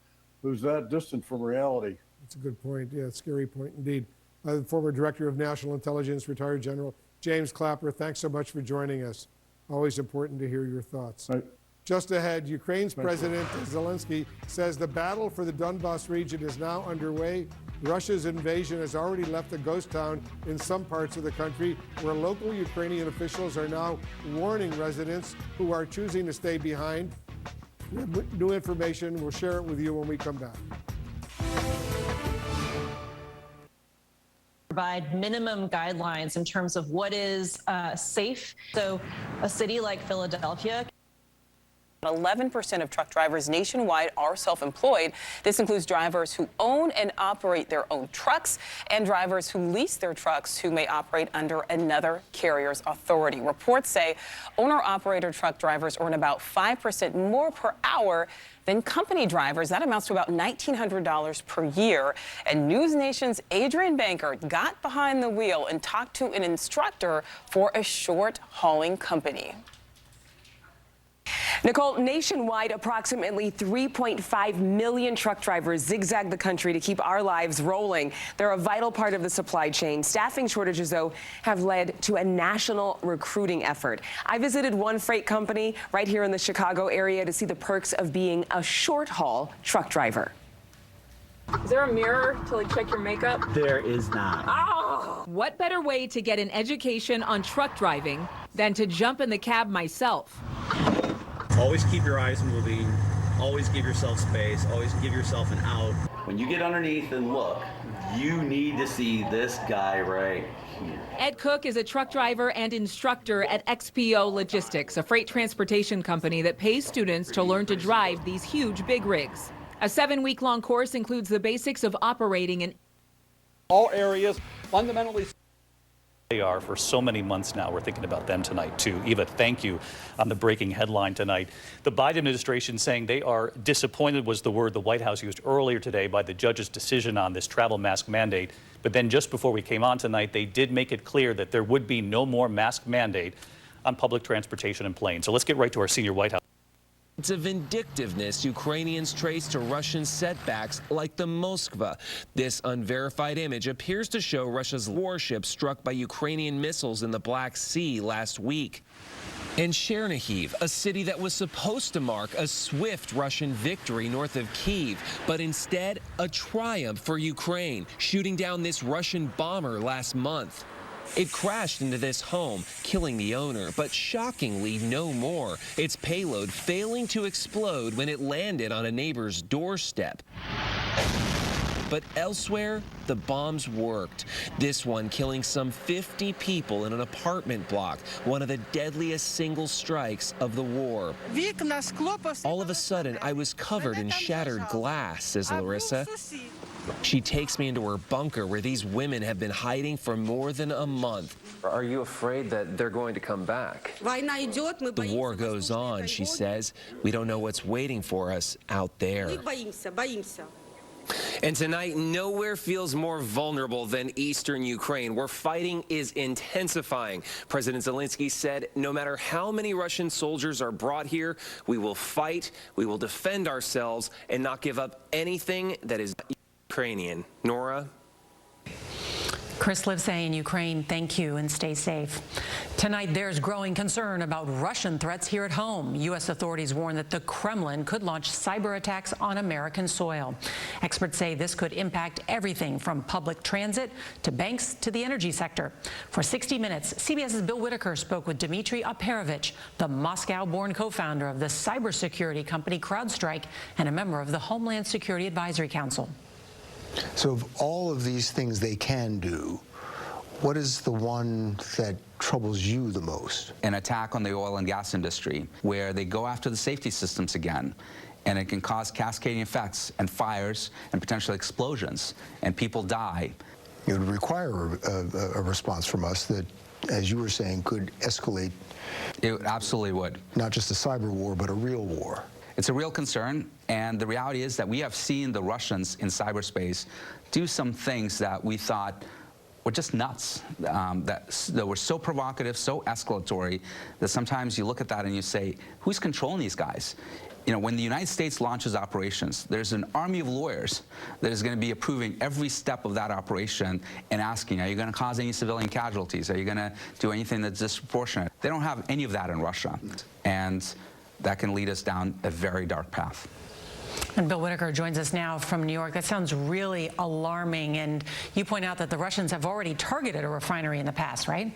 who's that distant from reality. That's a good point. Yeah, scary point indeed. The former Director of National Intelligence, retired General James Clapper, thanks so much for joining us. Always important to hear your thoughts. Right. Just ahead, Ukraine's President Zelenskyy says the battle for the Donbas region is now underway. Russia's invasion has already left a ghost town in some parts of the country, where local Ukrainian officials are now warning residents who are choosing to stay behind. We have new information. We'll share it with you when we come back. Provide minimum guidelines in terms of what is safe. So a city like Philadelphia, 11% of truck drivers nationwide are self-employed. This includes drivers who own and operate their own trucks and drivers who lease their trucks who may operate under another carrier's authority. Reports say owner-operator truck drivers earn about 5% more per hour than company drivers. That amounts to about $1,900 per year. And News Nation's Adrian Banker got behind the wheel and talked to an instructor for a short-hauling company. Nicole, nationwide, approximately 3.5 million truck drivers zigzag the country to keep our lives rolling. They're a vital part of the supply chain. Staffing shortages, though, have led to a national recruiting effort. I visited one freight company right here in the Chicago area to see the perks of being a short-haul truck driver. Is there a mirror to check your makeup? There is not. Oh! What better way to get an education on truck driving than to jump in the cab myself? Always keep your eyes moving, always give yourself space, always give yourself an out. When you get underneath and look, you need to see this guy right here. Ed Cook is a truck driver and instructor at XPO Logistics, a freight transportation company that pays students to learn to drive these huge big rigs. A 7-week-long course includes the basics of operating in all areas fundamentally. They are for so many months now. We're thinking about them tonight, too. Eva, thank you on the breaking headline tonight. The Biden administration saying they are disappointed was the word the White House used earlier today by the judge's decision on this travel mask mandate. But then just before we came on tonight, they did make it clear that there would be no more mask mandate on public transportation and planes. So let's get right to our senior White House. It's a vindictiveness Ukrainians trace to Russian setbacks like the Moskva. This unverified image appears to show Russia's warship struck by Ukrainian missiles in the Black Sea last week. And Chernihiv, a city that was supposed to mark a swift Russian victory north of Kyiv, but instead a triumph for Ukraine, shooting down this Russian bomber last month. It crashed into this home, killing the owner, but shockingly no more. Its payload failing to explode when it landed on a neighbor's doorstep. But elsewhere, the bombs worked. This one killing some 50 people in an apartment block, one of the deadliest single strikes of the war. All of a sudden, I was covered in shattered glass, says Larissa. She takes me into her bunker where these women have been hiding for more than a month. Are you afraid that they're going to come back? The war goes on, she says. We don't know what's waiting for us out there. And tonight, nowhere feels more vulnerable than eastern Ukraine, where fighting is intensifying. President Zelenskyy said, no matter how many Russian soldiers are brought here, we will fight, we will defend ourselves, and not give up anything that is Ukrainian. Nora? Chris Livesay in Ukraine, thank you and stay safe. Tonight, there's growing concern about Russian threats here at home. U.S. authorities warn that the Kremlin could launch cyber attacks on American soil. Experts say this could impact everything from public transit to banks to the energy sector. For 60 Minutes, CBS's Bill Whitaker spoke with Dmitry Operovich, the Moscow-born co-founder of the cybersecurity company CrowdStrike and a member of the Homeland Security Advisory Council. So of all of these things they can do, what is the one that troubles you the most? An attack on the oil and gas industry, where they go after the safety systems again, and it can cause cascading effects and fires and potential explosions, and people die. It would require a response from us that, as you were saying, could escalate. It absolutely would. Not just a cyber war, but a real war. It's a real concern, and the reality is that we have seen the Russians in cyberspace do some things that we thought were just nuts, that were so provocative, so escalatory, that sometimes you look at that and you say, who's controlling these guys? You know, when the United States launches operations, there's an army of lawyers that is going to be approving every step of that operation and asking, are you going to cause any civilian casualties? Are you going to do anything that's disproportionate? They don't have any of that in Russia, and that can lead us down a very dark path. And Bill Whitaker joins us now from New York. That sounds really alarming, and you point out that the Russians have already targeted a refinery in the past, right?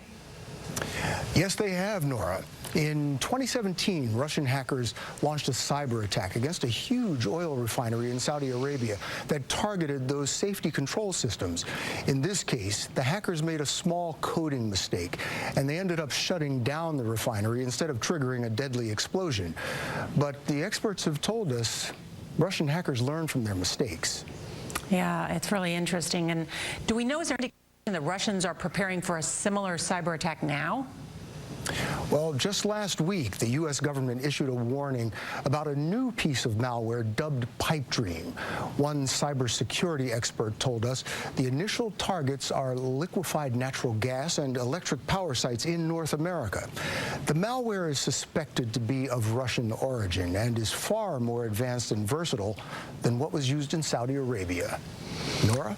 Yes, they have, Nora. In 2017, Russian hackers launched a cyber attack against a huge oil refinery in Saudi Arabia that targeted those safety control systems. In this case, the hackers made a small coding mistake, and they ended up shutting down the refinery instead of triggering a deadly explosion. But the experts have told us Russian hackers learn from their mistakes. Yeah, it's really interesting. And do we know, is there any indication that Russians are preparing for a similar cyber attack now? Well, just last week, the U.S. government issued a warning about a new piece of malware dubbed Pipe Dream. One cybersecurity expert told us the initial targets are liquefied natural gas and electric power sites in North America. The malware is suspected to be of Russian origin and is far more advanced and versatile than what was used in Saudi Arabia. Nora?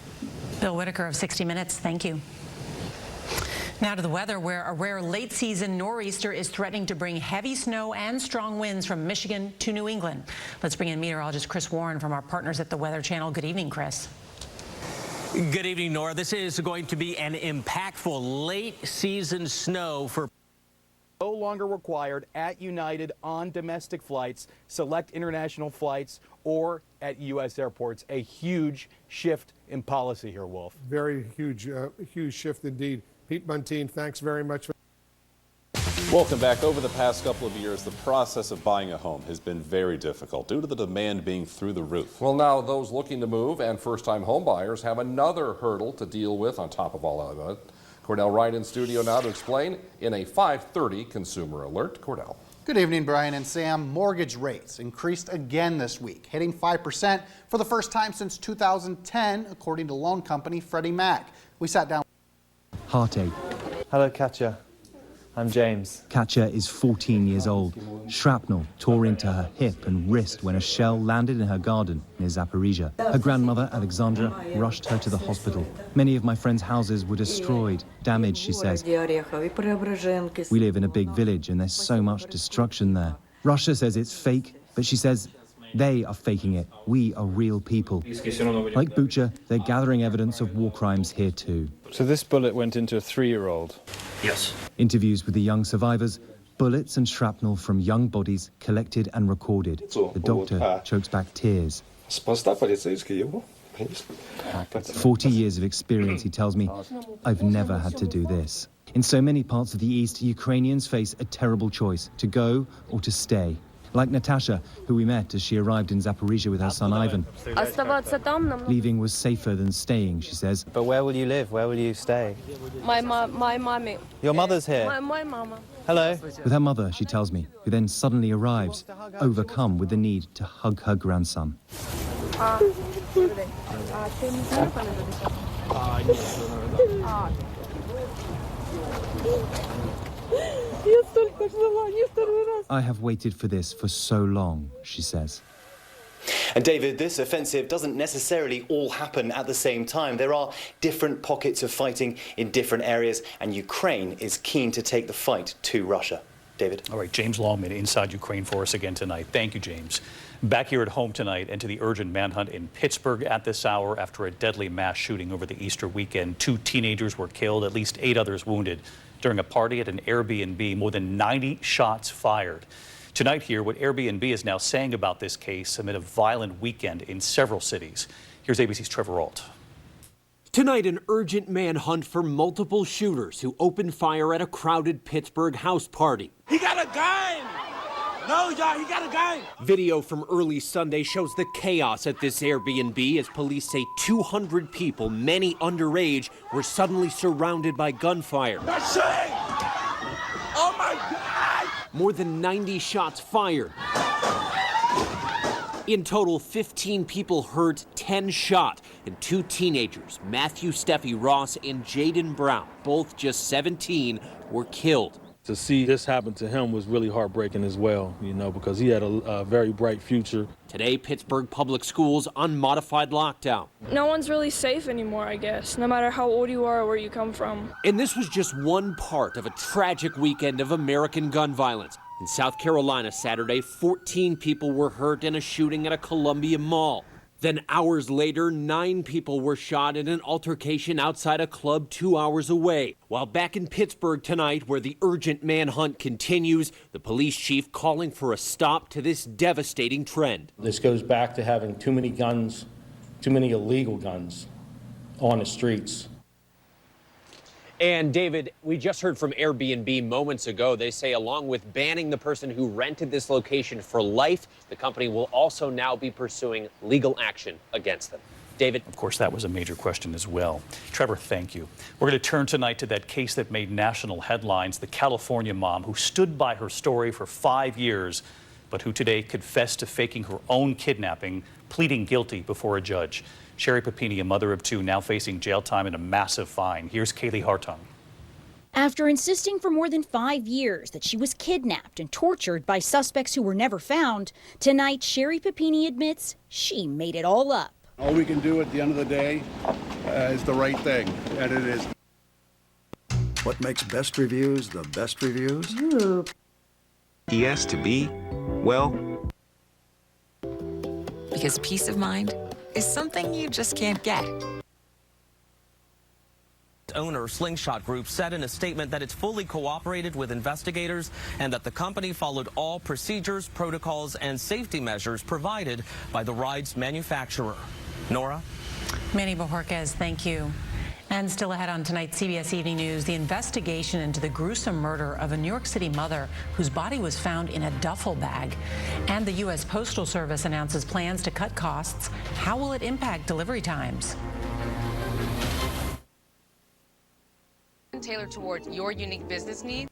Bill Whitaker of 60 Minutes, thank you. Now to the weather, where a rare late-season nor'easter is threatening to bring heavy snow and strong winds from Michigan to New England. Let's bring in meteorologist Chris Warren from our partners at the Weather Channel. Good evening, Chris. Good evening, Nora. This is going to be an impactful late-season snow for no longer required at United on domestic flights, select international flights, or at U.S. airports. A huge shift in policy here, Wolf. Very huge, huge shift indeed. Pete Muntean, thanks very much. Welcome back. Over the past couple of years, the process of buying a home has been very difficult due to the demand being through the roof. Well, now those looking to move and first-time home buyers have another hurdle to deal with on top of all of that. Cordell Wright in studio now to explain in a 5:30 Consumer Alert. Cordell. Good evening, Brian and Sam. Mortgage rates increased again this week, hitting 5% for the first time since 2010, according to loan company Freddie Mac. We sat down. Heartache. Hello, Katja. I'm James. Katja is 14 years old. Shrapnel tore into her hip and wrist when a shell landed in her garden near Zaporizhia. Her grandmother, Alexandra, rushed her to the hospital. Many of my friends' houses were destroyed, damaged, she says. We live in a big village and there's so much destruction there. Russia says it's fake, but she says they are faking it. We are real people. Like Bucha, they're gathering evidence of war crimes here too. So this bullet went into a 3-year-old? Yes. Interviews with the young survivors, bullets and shrapnel from young bodies collected and recorded. The doctor chokes back tears. 40 years of experience, he tells me. I've never had to do this. In so many parts of the East, Ukrainians face a terrible choice, to go or to stay. Like Natasha, who we met as she arrived in Zaporizhia with her son Ivan. Leaving was safer than staying, she says. But where will you live? Where will you stay? My mommy. Your mother's here? My mama. Hello. With her mother, she tells me, who then suddenly arrives, overcome with the need to hug her grandson. I have waited for this for so long, she says. And David, this offensive doesn't necessarily all happen at the same time. There are different pockets of fighting in different areas, and Ukraine is keen to take the fight to Russia. David. All right, James Longman inside Ukraine for us again tonight. Thank you, James. Back here at home tonight and to the urgent manhunt in Pittsburgh at this hour after a deadly mass shooting over the Easter weekend. 2 teenagers were killed, at least 8 others wounded during a party at an Airbnb. More than 90 shots fired. Tonight here, what Airbnb is now saying about this case amid a violent weekend in several cities. Here's ABC's Trevor Ault. Tonight, an urgent manhunt for multiple shooters who opened fire at a crowded Pittsburgh house party. He got a gun! No, y'all, he got a gun! Video from early Sunday shows the chaos at this Airbnb as police say 200 people, many underage, were suddenly surrounded by gunfire. That's shooting! Oh my God! More than 90 shots fired. In total, 15 people hurt, 10 shot, and 2 teenagers, Matthew Steffi Ross and Jaden Brown, both just 17, were killed. To see this happen to him was really heartbreaking as well, you know, because he had a very bright future. Today, Pittsburgh Public Schools on modified lockdown. No one's really safe anymore, I guess, no matter how old you are or where you come from. And this was just one part of a tragic weekend of American gun violence. In South Carolina Saturday, 14 people were hurt in a shooting at a Columbia mall. Then hours later, 9 people were shot in an altercation outside a club 2 hours away. While back in Pittsburgh tonight, where the urgent manhunt continues, the police chief calling for a stop to this devastating trend. This goes back to having too many guns, too many illegal guns on the streets. And David, we just heard from Airbnb moments ago. They say along with banning the person who rented this location for life, the company will also now be pursuing legal action against them. David? Of course, that was a major question as well. Trevor, thank you. We're going to turn tonight to that case that made national headlines, the California mom who stood by her story for 5 years, but who today confessed to faking her own kidnapping, pleading guilty before a judge. Sherry Papini, a mother of 2, now facing jail time and a massive fine. Here's Kaylee Hartung. After insisting for more than 5 years that she was kidnapped and tortured by suspects who were never found, tonight Sherry Papini admits she made it all up. All we can do at the end of the day is the right thing, and it is. What makes best reviews the best reviews? Ooh. Yes to B, well. Because peace of mind is something you just can't get. Owner Slingshot Group said in a statement that it's fully cooperated with investigators and that the company followed all procedures, protocols, and safety measures provided by the ride's manufacturer. Nora? Manny Bojorquez, thank you. And still ahead on tonight's CBS Evening News, the investigation into the gruesome murder of a New York City mother whose body was found in a duffel bag. And the U.S. Postal Service announces plans to cut costs. How will it impact delivery times? Tailored towards your unique business needs.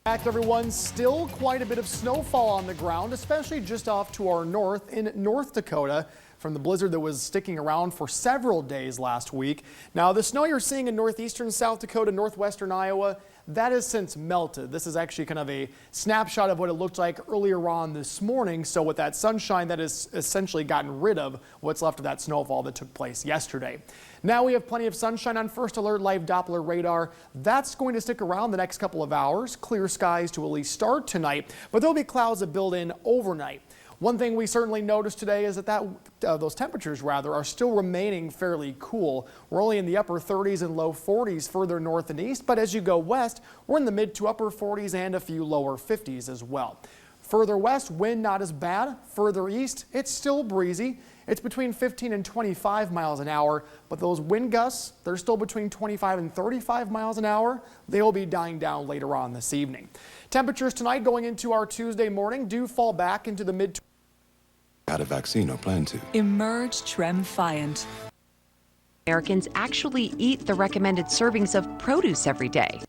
Back, everyone. Still quite a bit of snowfall on the ground, especially just off to our north in North Dakota, from the blizzard that was sticking around for several days last week. Now, the snow you're seeing in northeastern South Dakota, northwestern Iowa, that has since melted. This is actually kind of a snapshot of what it looked like earlier on this morning. So with that sunshine, that has essentially gotten rid of what's left of that snowfall that took place yesterday. Now we have plenty of sunshine on First Alert Live Doppler radar. That's going to stick around the next couple of hours. Clear skies to at least start tonight, but there'll be clouds that build in overnight. One thing we certainly noticed today is that those temperatures are still remaining fairly cool. We're only in the upper 30s and low 40s further north and east, but as you go west, we're in the mid to upper 40s and a few lower 50s as well. Further west, wind not as bad. Further east, it's still breezy. It's between 15 and 25 miles an hour, but those wind gusts, they're still between 25 and 35 miles an hour. They'll be dying down later on this evening. Temperatures tonight going into our Tuesday morning do fall back into the mid. Got a vaccine or plan to. Emerge Tremfiant. Americans actually eat the recommended servings of produce every day.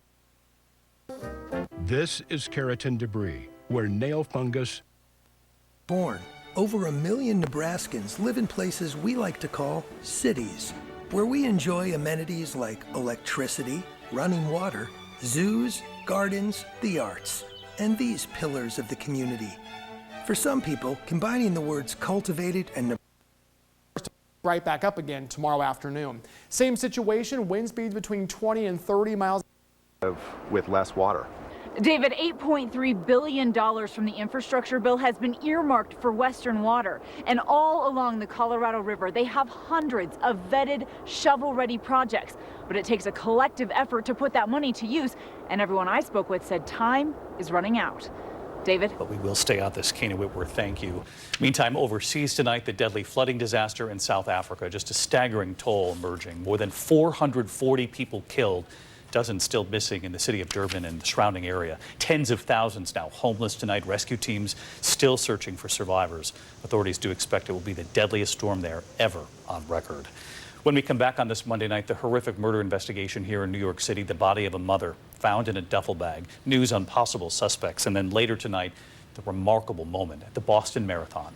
This is keratin debris, where nail fungus. Born, over 1 million Nebraskans live in places we like to call cities, where we enjoy amenities like electricity, running water, zoos, gardens, the arts, and these pillars of the community. For some people, combining the words cultivated and right back up again tomorrow afternoon. Same situation, wind speeds between 20 and 30 miles. With less water. David, $8.3 billion from the infrastructure bill has been earmarked for Western water. And all along the Colorado River, they have hundreds of vetted, shovel-ready projects. But it takes a collective effort to put that money to use. And everyone I spoke with said time is running out. David? But we will stay on this. Kana Whitworth, thank you. Meantime, overseas tonight, the deadly flooding disaster in South Africa. Just a staggering toll emerging. More than 440 people killed. Dozens still missing in the city of Durban and the surrounding area. Tens of thousands now homeless tonight. Rescue teams still searching for survivors. Authorities do expect it will be the deadliest storm there ever on record. When we come back on this Monday night, the horrific murder investigation here in New York City, the body of a mother found in a duffel bag, news on possible suspects, and then later tonight, the remarkable moment at the Boston Marathon.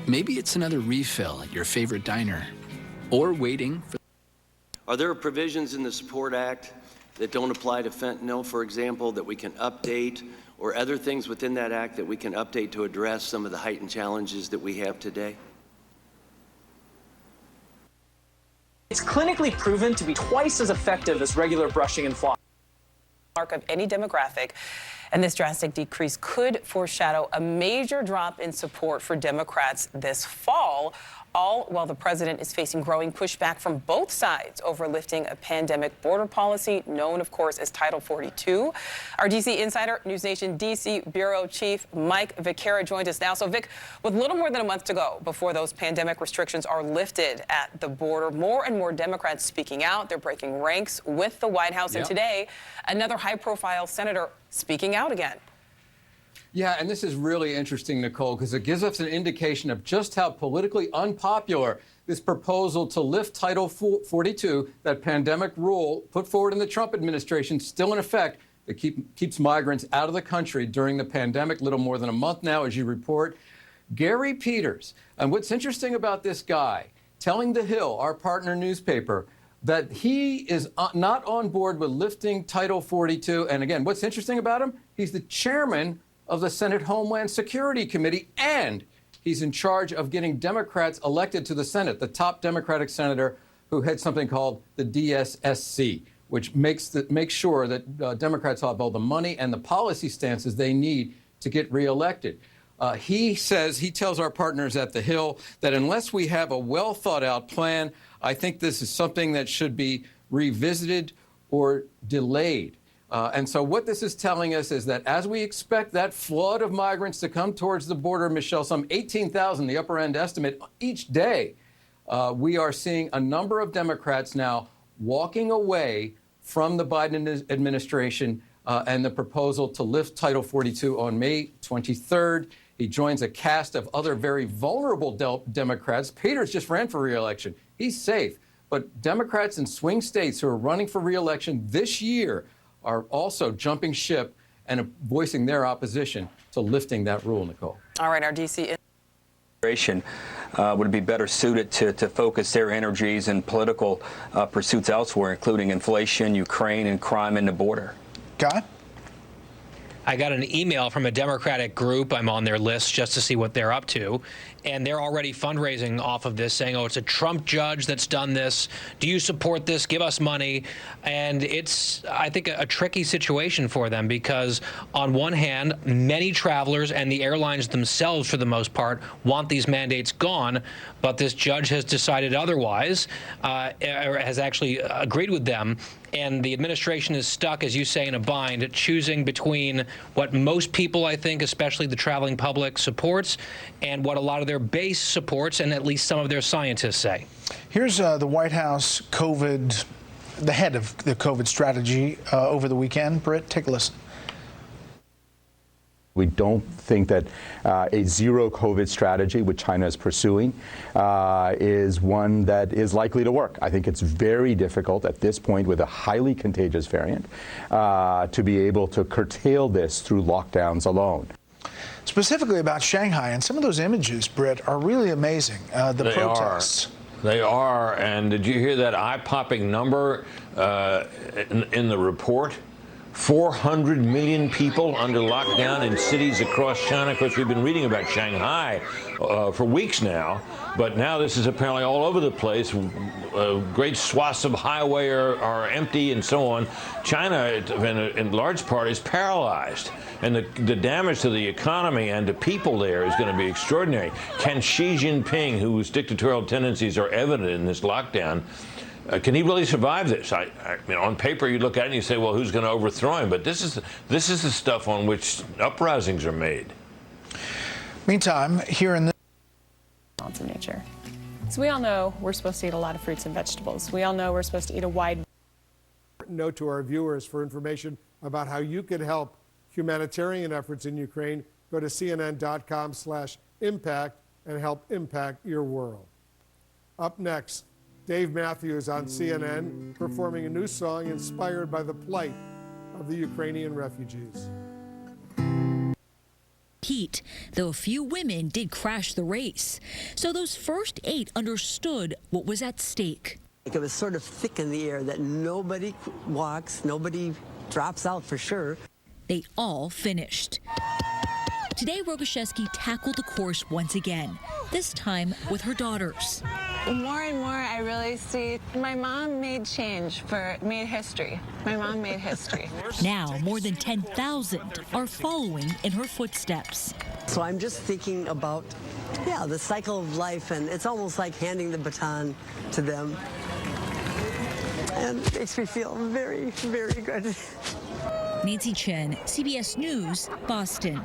Maybe it's another refill at your favorite diner, or waiting for... Are there provisions in the Support Act that don't apply to fentanyl, for example, that we can update, or other things within that act that we can update to address some of the heightened challenges that we have today? It's clinically proven to be twice as effective as regular brushing and flossing. Mark of any demographic, and this drastic decrease could foreshadow a major drop in support for Democrats this fall, all while the president is facing growing pushback from both sides over lifting a pandemic border policy known, of course, as Title 42. Our D.C. insider, NewsNation D.C. Bureau Chief Mike Vcr joins us now. So, Vic, with little more than a month to go before those pandemic restrictions are lifted at the border, more and more Democrats speaking out. They're breaking ranks with the White House. And today, another high-profile senator speaking out again. Yeah, and this is really interesting, Nicole, because it gives us an indication of just how politically unpopular this proposal to lift Title 42, that pandemic rule put forward in the Trump administration, still in effect, that keeps migrants out of the country during the pandemic. Little more than a month now, as you report. Gary Peters, and what's interesting about this guy, telling The Hill, our partner newspaper, that he is not on board with lifting Title 42. And again, what's interesting about him? He's the chairman of the Senate Homeland Security Committee, and he's in charge of getting Democrats elected to the Senate, the top Democratic senator who heads something called the DSSC, which makes sure that Democrats have all the money and the policy stances they need to get reelected. He tells our partners at The Hill that unless we have a well-thought-out plan, I think this is something that should be revisited or delayed. And so what this is telling us is that as we expect that flood of migrants to come towards the border, Michelle, some 18,000, the upper end estimate, each day, we are seeing a number of Democrats now walking away from the Biden administration and the proposal to lift Title 42 on May 23rd. He joins a cast of other very vulnerable Democrats. Peters just ran for re-election. He's safe. But Democrats in swing states who are running for re-election this year are also jumping ship and voicing their opposition to lifting that rule, Nicole. All right, our D.C. Would be better suited to focus their energies in political pursuits elsewhere, including inflation, Ukraine, and crime in the border. God? I got an email from a Democratic group. I'm on their list just to see what they're up to. And they're already fundraising off of this, saying, oh, it's a Trump judge that's done this. Do you support this? Give us money. And it's, I think, a tricky situation for them because, on one hand, many travelers and the airlines themselves, for the most part, want these mandates gone. But this judge has decided otherwise, or has actually agreed with them. And the administration is stuck, as you say, in a bind, choosing between what most people, I think, especially the traveling public, supports and what a lot of their base supports, and at least some of their scientists say. Here's the White House the head of the COVID strategy over the weekend. Britt, take a listen. We don't think that a zero COVID strategy, which China is pursuing, is one that is likely to work. I think it's very difficult at this point with a highly contagious variant to be able to curtail this through lockdowns alone. Specifically about Shanghai, and some of those images, Britt, are really amazing. The protests. They are. And did you hear that eye-popping number in the report? 400 million people under lockdown in cities across China. Of course, we've been reading about Shanghai for weeks now, but now this is apparently all over the place. Great swaths of highway are empty and so on. China, in large part, is paralyzed. And the damage to the economy and to people there is going to be extraordinary. Can Xi Jinping, whose dictatorial tendencies are evident in this lockdown, Can he really survive this? I mean, on paper, you look at it and you say, well, who's going to overthrow him? But this is the stuff on which uprisings are made. Meantime, here in the of nature. So we all know we're supposed to eat a lot of fruits and vegetables. We all know we're supposed to eat a wide note to our viewers for information about how you can help humanitarian efforts in Ukraine. Go to cnn.com/impact and help impact your world. Up next, Dave Matthews on CNN performing a new song inspired by the plight of the Ukrainian refugees. Heat, though a few women did crash the race. So those first 8 understood what was at stake. It was sort of thick in the air that nobody walks, nobody drops out for sure. They all finished. Today, Rogoshevsky tackled the course once again, this time with her daughters. More and more, I really see my mom made history. My mom made history. Now, more than 10,000 are following in her footsteps. So I'm just thinking about, the cycle of life, and it's almost like handing the baton to them. And it makes me feel very, very good. Nancy Chen, CBS News, Boston.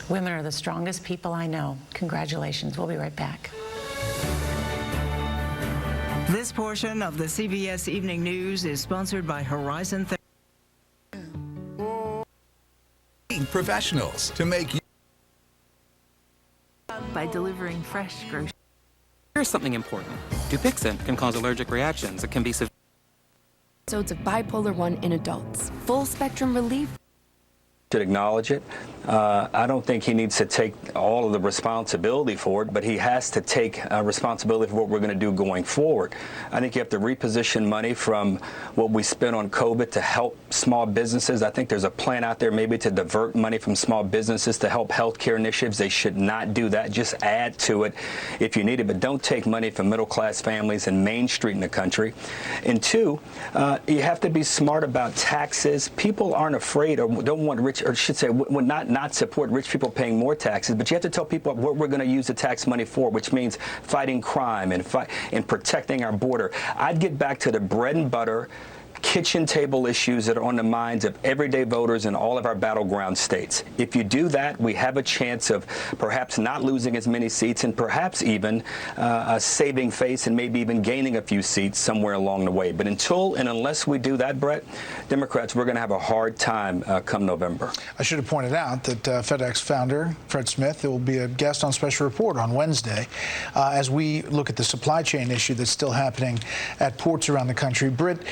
Women are the strongest people I know. Congratulations. We'll be right back. This portion of the CBS Evening News is sponsored by Horizon Professionals to make you by delivering fresh groceries. Here's something important. Dupixent can cause allergic reactions that can be severe. Episodes of bipolar 1 in adults. Full spectrum relief. Should acknowledge it. I don't think he needs to take all of the responsibility for it, but he has to take responsibility for what we're going to do going forward. I think you have to reposition money from what we spent on COVID to help small businesses. I think there's a plan out there maybe to divert money from small businesses to help healthcare initiatives. They should not do that. Just add to it if you need it, but don't take money from middle-class families and Main Street in the country. And 2, you have to be smart about taxes. People aren't afraid or don't want rich, or should say, would not support rich people paying more taxes, but you have to tell people what we're going to use the tax money for, which means fighting crime and protecting our border. I'd get back to the bread and butter, kitchen table issues that are on the minds of everyday voters in all of our battleground states. If you do that, we have a chance of perhaps not losing as many seats and perhaps even saving face and maybe even gaining a few seats somewhere along the way. But until and unless we do that, Brett, Democrats, we're going to have a hard time come November. I should have pointed out that FedEx founder Fred Smith will be a guest on Special Report on Wednesday as we look at the supply chain issue that's still happening at ports around the country. Britt,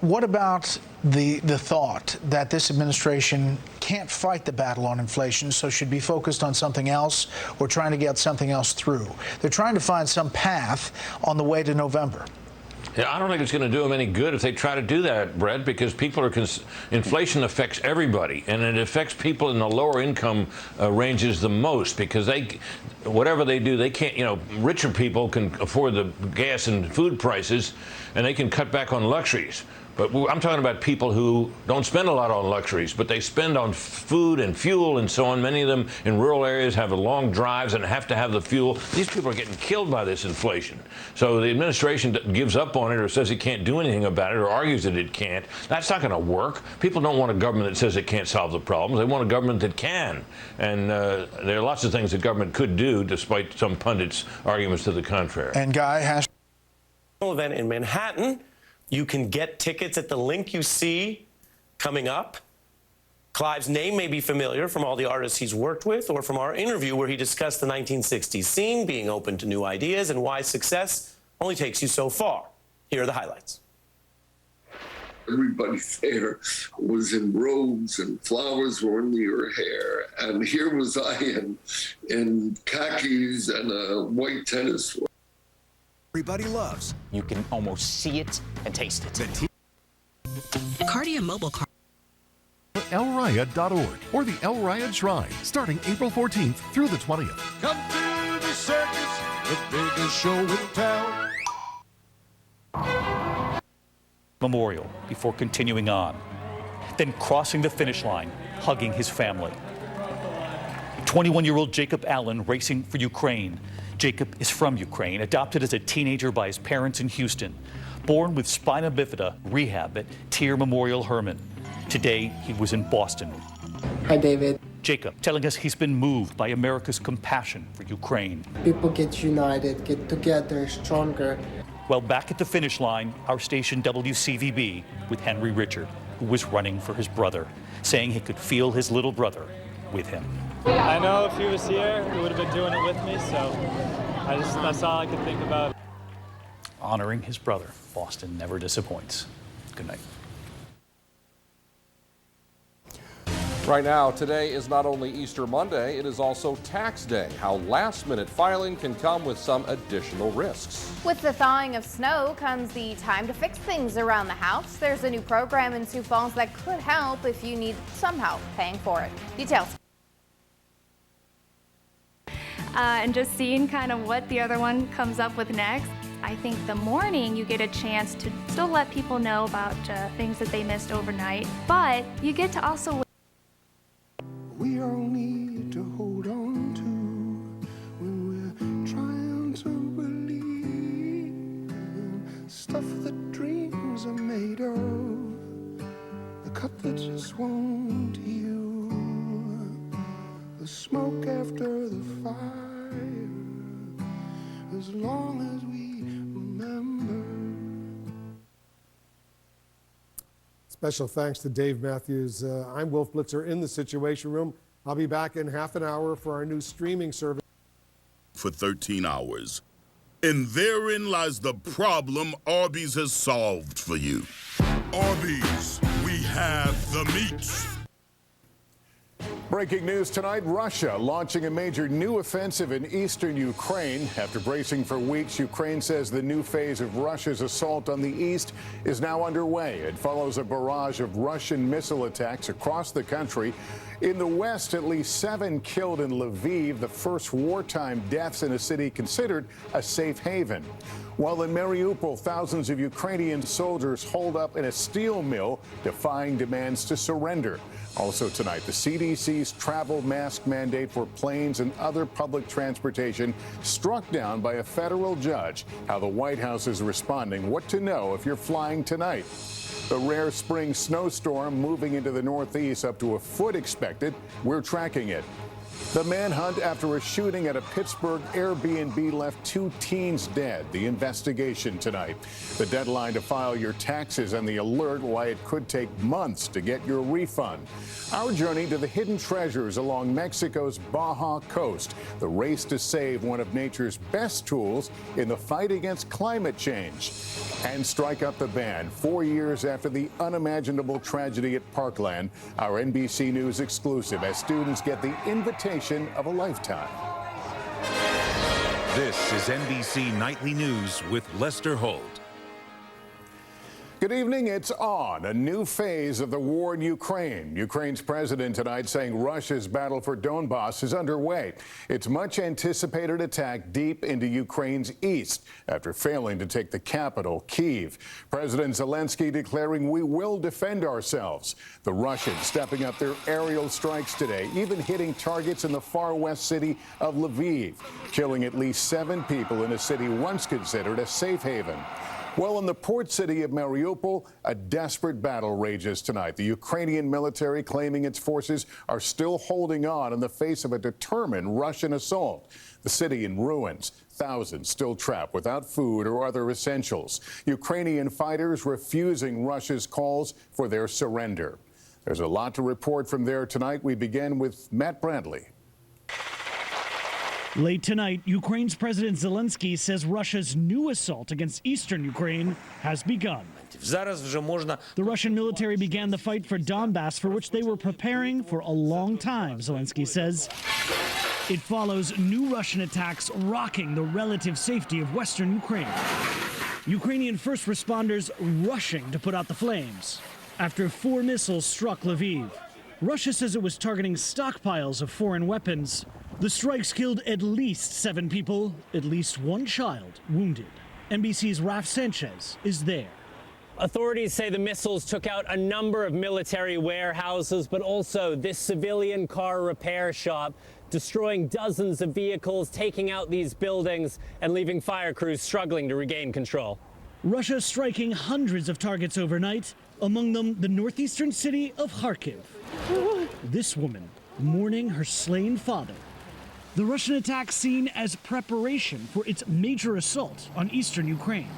what about the thought that this administration can't fight the battle on inflation, so should be focused on something else or trying to get something else through? They're trying to find some path on the way to November. Yeah, I don't think it's going to do them any good if they try to do that, Brett, because people are inflation affects everybody, and it affects people in the lower income ranges the most because whatever they do, they can't. Richer people can afford the gas and food prices, and they can cut back on luxuries. But I'm talking about people who don't spend a lot on luxuries, but they spend on food and fuel and so on. Many of them in rural areas have long drives and have to have the fuel. These people are getting killed by this inflation. So the administration gives up on it or says it can't do anything about it or argues that it can't. That's not going to work. People don't want a government that says it can't solve the problems. They want a government that can. And there are lots of things the government could do, despite some pundits' arguments to the contrary. And Guy has an event in Manhattan. You can get tickets at the link you see coming up. Clive's name may be familiar from all the artists he's worked with or from our interview where he discussed the 1960s scene, being open to new ideas, and why success only takes you so far. Here are the highlights. Everybody there was in robes and flowers were in your hair. And here was I in khakis and a white tennis. Everybody loves. You can almost see it and taste it. Cardia Mobile Car. LRiot.org or the El Riot Shrine, starting April 14th through the 20th. Come to the circus, the biggest show in town. Memorial before continuing on, then crossing the finish line, hugging his family. 21-year-old Jacob Allen racing for Ukraine Jacob is from Ukraine, adopted as a teenager by his parents in Houston, born with spina bifida, rehab at Tier Memorial Hermann. Today, he was in Boston. Hi, David. Jacob telling us he's been moved by America's compassion for Ukraine. People get united, get together, stronger. Well, back at the finish line, our station WCVB with Henry Richard, who was running for his brother, saying he could feel his little brother with him. I know if he was here, he would have been doing it with me, so that's all I could think about. Honoring his brother. Boston never disappoints. Good night. Right now, today is not only Easter Monday, it is also tax day. How last-minute filing can come with some additional risks. With the thawing of snow comes the time to fix things around the house. There's a new program in Sioux Falls that could help if you need some help paying for it. Details. And just seeing kind of what the other one comes up with next. I think the morning you get a chance to still let people know about things that they missed overnight, but you get to also We all need to hold on to when we're trying to believe in stuff that dreams are made of, the cup that just won't heal, the smoke after the fire, as long as we remember. Special thanks to Dave Matthews. I'm Wolf Blitzer in the Situation Room. I'll be back in half an hour for our new streaming service. For 13 hours. And therein lies the problem Arby's has solved for you. Arby's, we have the meats. Breaking news tonight, Russia launching a major new offensive in eastern Ukraine. After bracing for weeks, Ukraine says the new phase of Russia's assault on the east is now underway. It follows a barrage of Russian missile attacks across the country. In the west, at least 7 killed in Lviv, the first wartime deaths in a city considered a safe haven. While in Mariupol, thousands of Ukrainian soldiers holed up in a steel mill, defying demands to surrender. Also tonight, the CDC's travel mask mandate for planes and other public transportation struck down by a federal judge. How the White House is responding, what to know if you're flying tonight. The rare spring snowstorm moving into the northeast, up to a foot expected. We're tracking it. The manhunt after a shooting at a Pittsburgh Airbnb left 2 teens dead. The investigation tonight. The deadline to file your taxes and the alert why it could take months to get your refund. Our journey to the hidden treasures along Mexico's Baja coast. The race to save one of nature's best tools in the fight against climate change. And strike up the band 4 years after the unimaginable tragedy at Parkland. Our NBC News exclusive as students get the invitation of a lifetime. This is NBC Nightly News with Lester Holt. Good evening. It's on. A new phase of the war in Ukraine. Ukraine's president tonight saying Russia's battle for Donbass is underway. Its much anticipated attack deep into Ukraine's east after failing to take the capital, Kyiv. President Zelenskyy declaring we will defend ourselves. The Russians stepping up their aerial strikes today, even hitting targets in the far west city of Lviv, killing at least 7 people in a city once considered a safe haven. Well, in the port city of Mariupol, a desperate battle rages tonight. The Ukrainian military claiming its forces are still holding on in the face of a determined Russian assault. The city in ruins, thousands still trapped without food or other essentials. Ukrainian fighters refusing Russia's calls for their surrender. There's a lot to report from there tonight. We begin with Matt Bradley. Late tonight, Ukraine's President Zelenskyy says Russia's new assault against eastern Ukraine has begun. The Russian military began the fight for Donbass, for which they were preparing for a long time, Zelenskyy says. It follows new Russian attacks rocking the relative safety of western Ukraine. Ukrainian first responders rushing to put out the flames after 4 missiles struck Lviv. Russia says it was targeting stockpiles of foreign weapons. The strikes killed at least 7 people, at least 1 child wounded. NBC's Raf Sanchez is there. Authorities say the missiles took out a number of military warehouses, but also this civilian car repair shop destroying dozens of vehicles, taking out these buildings, and leaving fire crews struggling to regain control. Russia striking hundreds of targets overnight, among them the northeastern city of Kharkiv. This woman mourning her slain father. The Russian attack seen as preparation for its major assault on eastern Ukraine,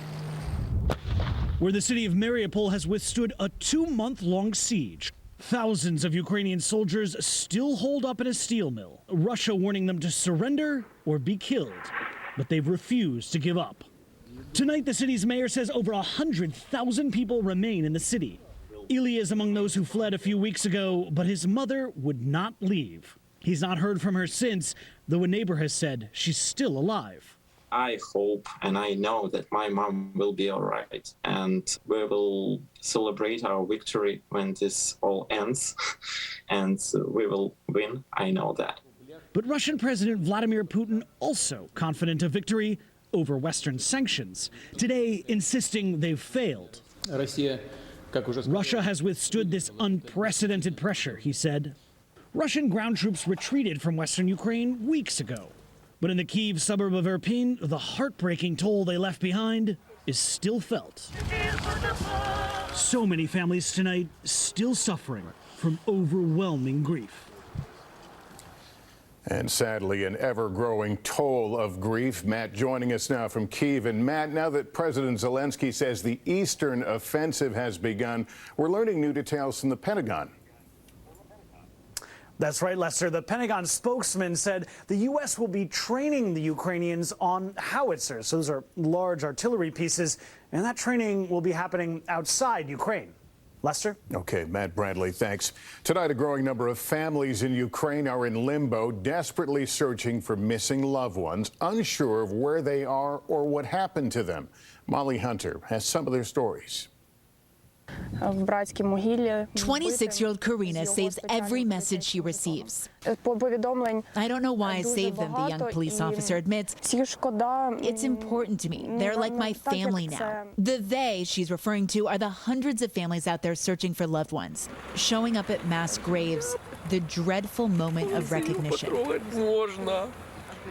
where the city of Mariupol has withstood a 2-month-long siege. Thousands of Ukrainian soldiers still holed up in a steel mill, Russia warning them to surrender or be killed, but they've refused to give up. Tonight, the city's mayor says over 100,000 people remain in the city. Ilya is among those who fled a few weeks ago, but his mother would not leave. He's not heard from her since, though a neighbor has said she's still alive. I hope and I know that my mom will be all right, and we will celebrate our victory when this all ends, and we will win. I know that. But Russian President Vladimir Putin also confident of victory over Western sanctions, today insisting they've failed. Russia has withstood this unprecedented pressure, he said. Russian ground troops retreated from western Ukraine weeks ago. But in the Kyiv suburb of Irpin, the heartbreaking toll they left behind is still felt. So many families tonight still suffering from overwhelming grief. And sadly, an ever-growing toll of grief. Matt joining us now from Kyiv. And Matt, now that President Zelenskyy says the eastern offensive has begun, we're learning new details from the Pentagon. That's right, Lester. The Pentagon spokesman said the U.S. will be training the Ukrainians on howitzers. Those are large artillery pieces, and that training will be happening outside Ukraine. Lester? Okay, Matt Bradley, thanks. Tonight, a growing number of families in Ukraine are in limbo, desperately searching for missing loved ones, unsure of where they are or what happened to them. Molly Hunter has some of their stories. 26-year-old Karina saves every message she receives. I don't know why I saved them, the young police officer admits. It's important to me. They're like my family now. The they she's referring to are the hundreds of families out there searching for loved ones, showing up at mass graves, the dreadful moment of recognition.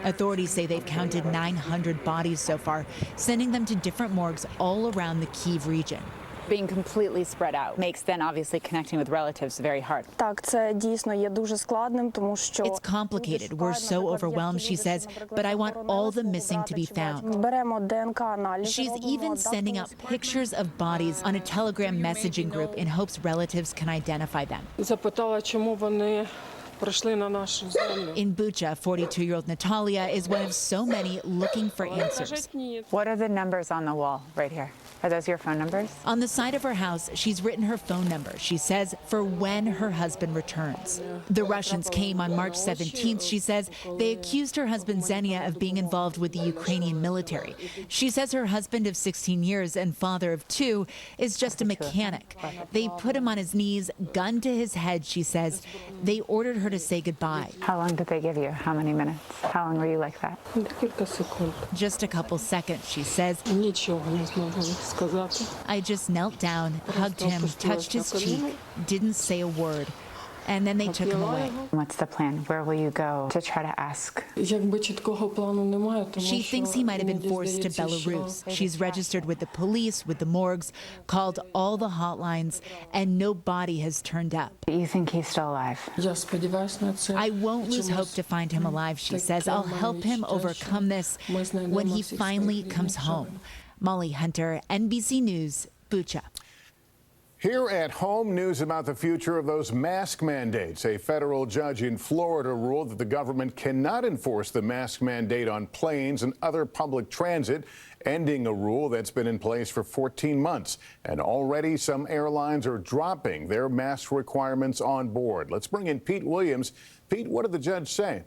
Authorities say they've counted 900 bodies so far, sending them to different morgues all around the Kyiv region. Being completely spread out makes then obviously connecting with relatives very hard. It's complicated. We're so overwhelmed, she says, but I want all the missing to be found. She's even sending out pictures of bodies on a Telegram messaging group in hopes relatives can identify them. In Bucha, 42-year-old Natalia is one of so many looking for answers. What are the numbers on the wall right here? Are those your phone numbers? On the side of her house, she's written her phone number, she says, for when her husband returns. The Russians came on March 17th, she says. They accused her husband Zenia of being involved with the Ukrainian military. She says her husband of 16 years and father of 2 is just a mechanic. They put him on his knees, gun to his head, she says. They ordered her to say goodbye. How long did they give you? How many minutes? How long were you like that? Just a couple seconds, she says. I just knelt down, hugged him, touched his cheek, didn't say a word. And then they took him away. What's the plan? Where will you go to try to ask? She thinks he might have been forced to Belarus. She's registered with the police, with the morgues, called all the hotlines, and no body has turned up. You think he's still alive? I won't lose hope to find him alive, she says. I'll help him overcome this when he finally comes home. Molly Hunter, NBC News, Bucha. Here at home, news about the future of those mask mandates. A federal judge in Florida ruled that the government cannot enforce the mask mandate on planes and other public transit, ending a rule that's been in place for 14 months. And already some airlines are dropping their mask requirements on board. Let's bring in Pete Williams. Pete, what did the judge say?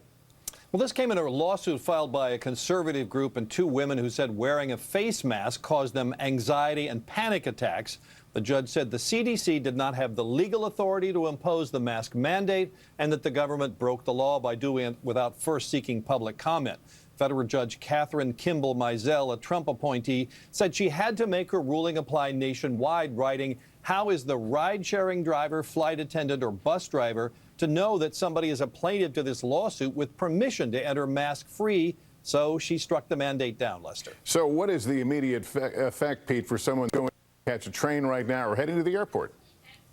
Well, this came in a lawsuit filed by a conservative group and 2 women who said wearing a face mask caused them anxiety and panic attacks. The judge said the CDC did not have the legal authority to impose the mask mandate and that the government broke the law by doing it without first seeking public comment. Federal Judge Catherine Kimball Mizell, a Trump appointee, said she had to make her ruling apply nationwide, writing, "How is the ride-sharing driver, flight attendant, or bus driver to know that somebody is a plaintiff to this lawsuit with permission to enter mask-free, so she struck the mandate down, Lester. So what is the immediate effect, Pete, for someone going to catch a train right now or heading to the airport?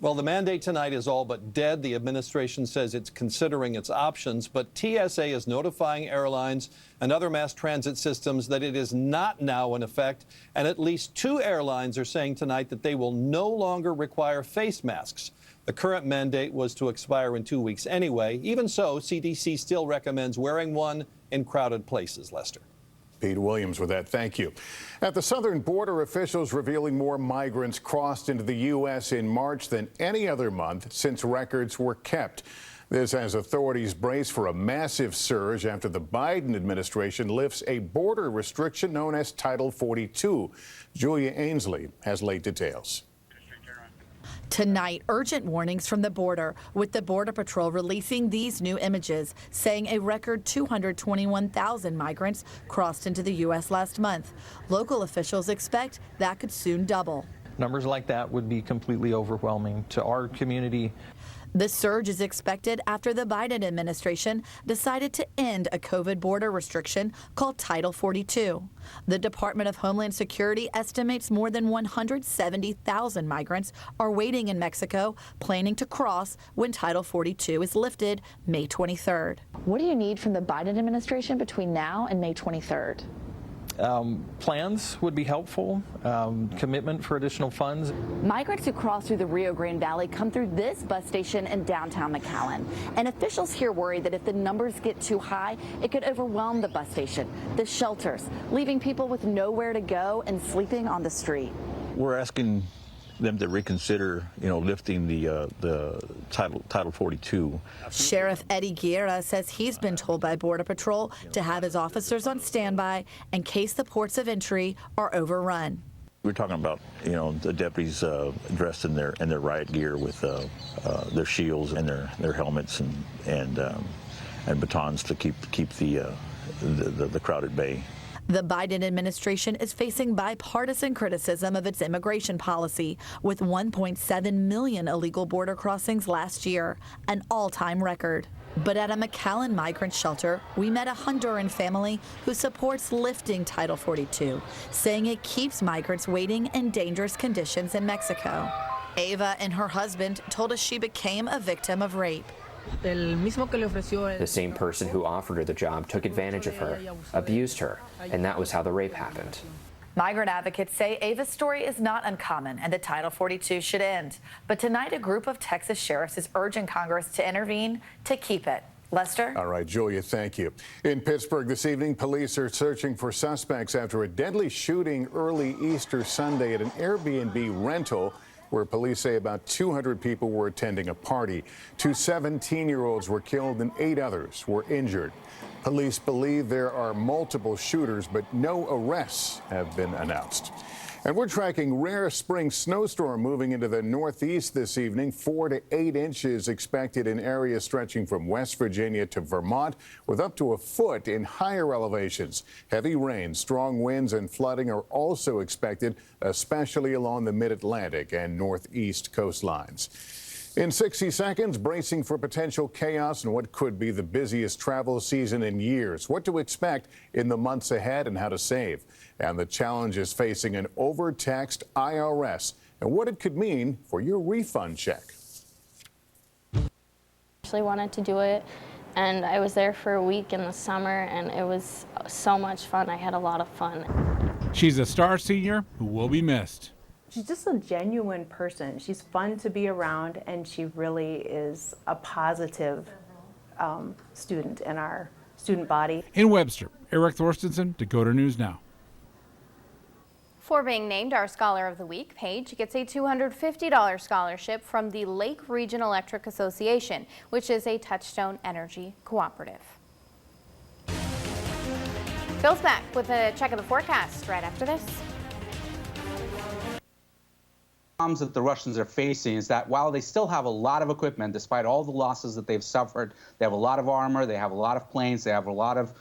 Well, the mandate tonight is all but dead. The administration says it's considering its options, but TSA is notifying airlines and other mass transit systems that it is not now in effect, and at least 2 airlines are saying tonight that they will no longer require face masks. The current mandate was to expire in 2 weeks anyway. Even so, CDC still recommends wearing one in crowded places, Lester. Pete Williams with that. Thank you. At the southern border, officials revealing more migrants crossed into the U.S. in March than any other month since records were kept. This as authorities brace for a massive surge after the Biden administration lifts a border restriction known as Title 42. Julia Ainsley has late details. Tonight, urgent warnings from the border, with the Border Patrol releasing these new images, saying a record 221,000 migrants crossed into the U.S. last month. Local officials expect that could soon double. Numbers like that would be completely overwhelming to our community. The surge is expected after the Biden administration decided to end a COVID border restriction called Title 42. The Department of Homeland Security estimates more than 170,000 migrants are waiting in Mexico, planning to cross when Title 42 is lifted May 23rd. What do you need from the Biden administration between now and May 23rd? Plans would be helpful, commitment for additional funds. Migrants who cross through the Rio Grande Valley come through this bus station in downtown McAllen. And officials here worry that if the numbers get too high, it could overwhelm the bus station, the shelters, leaving people with nowhere to go and sleeping on the street. We're asking them to reconsider, lifting the Title 42. Sheriff Eddie Guerra says he's been told by Border Patrol to have his officers on standby in case the ports of entry are overrun. We're talking about, the deputies dressed in their riot gear with their shields and their helmets and batons to keep the crowd at bay. The Biden administration is facing bipartisan criticism of its immigration policy, with 1.7 million illegal border crossings last year, an all-time record. But at a McAllen migrant shelter, we met a Honduran family who supports lifting Title 42, saying it keeps migrants waiting in dangerous conditions in Mexico. Ava and her husband told us she became a victim of rape. The same person who offered her the job took advantage of her, abused her, and that was how the rape happened. Migrant advocates say Ava's story is not uncommon and that Title 42 should end. But tonight, a group of Texas sheriffs is urging Congress to intervene to keep it. Lester? All right, Julia, thank you. In Pittsburgh this evening, police are searching for suspects after a deadly shooting early Easter Sunday at an Airbnb rental, where police say about 200 people were attending a party. 2 17-year-olds were killed and 8 others were injured. Police believe there are multiple shooters, but no arrests have been announced. And we're tracking rare spring snowstorm moving into the northeast this evening. 4 to 8 inches expected in areas stretching from West Virginia to Vermont, with up to a foot in higher elevations. Heavy rain, strong winds, and flooding are also expected, especially along the mid-Atlantic and northeast coastlines. In 60 seconds, bracing for potential chaos and what could be the busiest travel season in years. What to expect in the months ahead and how to save. And the challenges facing an overtaxed IRS and what it could mean for your refund check. I actually wanted to do it, and I was there for a week in the summer, and it was so much fun. I had a lot of fun. She's a star senior who will be missed. She's just a genuine person. She's fun to be around, and she really is a positive student in our student body. In Webster, Eric Thorstensen, Dakota News Now. For being named our Scholar of the Week, Paige gets a $250 scholarship from the Lake Region Electric Association, which is a Touchstone Energy cooperative. Phil's back with a check of the forecast right after this. Problems that the Russians are facing is that while they still have a lot of equipment, despite all the losses that they've suffered, they have a lot of armor, they have a lot of planes, they have a lot of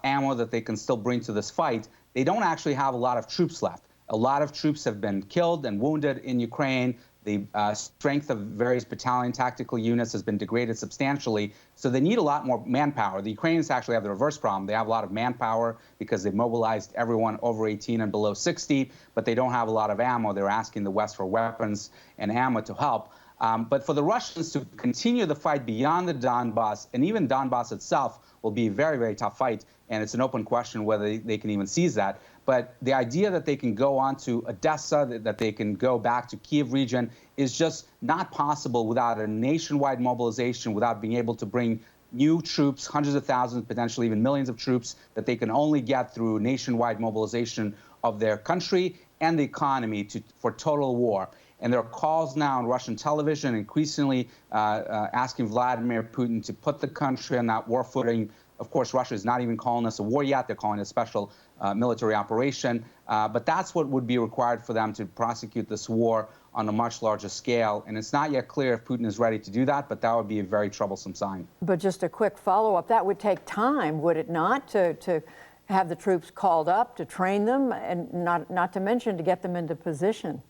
ammo that they can still bring to this fight, they don't actually have a lot of troops left. A lot of troops have been killed and wounded in Ukraine. The strength of various battalion tactical units has been degraded substantially, so they need a lot more manpower. The Ukrainians actually have the reverse problem. They have a lot of manpower because they've mobilized everyone over 18 and below 60, but they don't have a lot of ammo. They're asking the West for weapons and ammo to help. But for the Russians to continue the fight beyond the Donbass, and even Donbass itself, will be a very, very tough fight, and it's an open question whether they can even seize that. But the idea that they can go on to Odessa, that they can go back to Kiev region, is just not possible without a nationwide mobilization, without being able to bring new troops, hundreds of thousands, potentially even millions of troops, that they can only get through nationwide mobilization of their country and the economy for total war. And there are calls now on Russian television increasingly asking Vladimir Putin to put the country on that war footing. Of course, Russia is not even calling this a war yet. They're calling it a special military operation. But that's what would be required for them to prosecute this war on a much larger scale. And it's not yet clear if Putin is ready to do that, but that would be a very troublesome sign. But just a quick follow-up, that would take time, would it not, to have the troops called up, to train them, and not to mention to get them into position?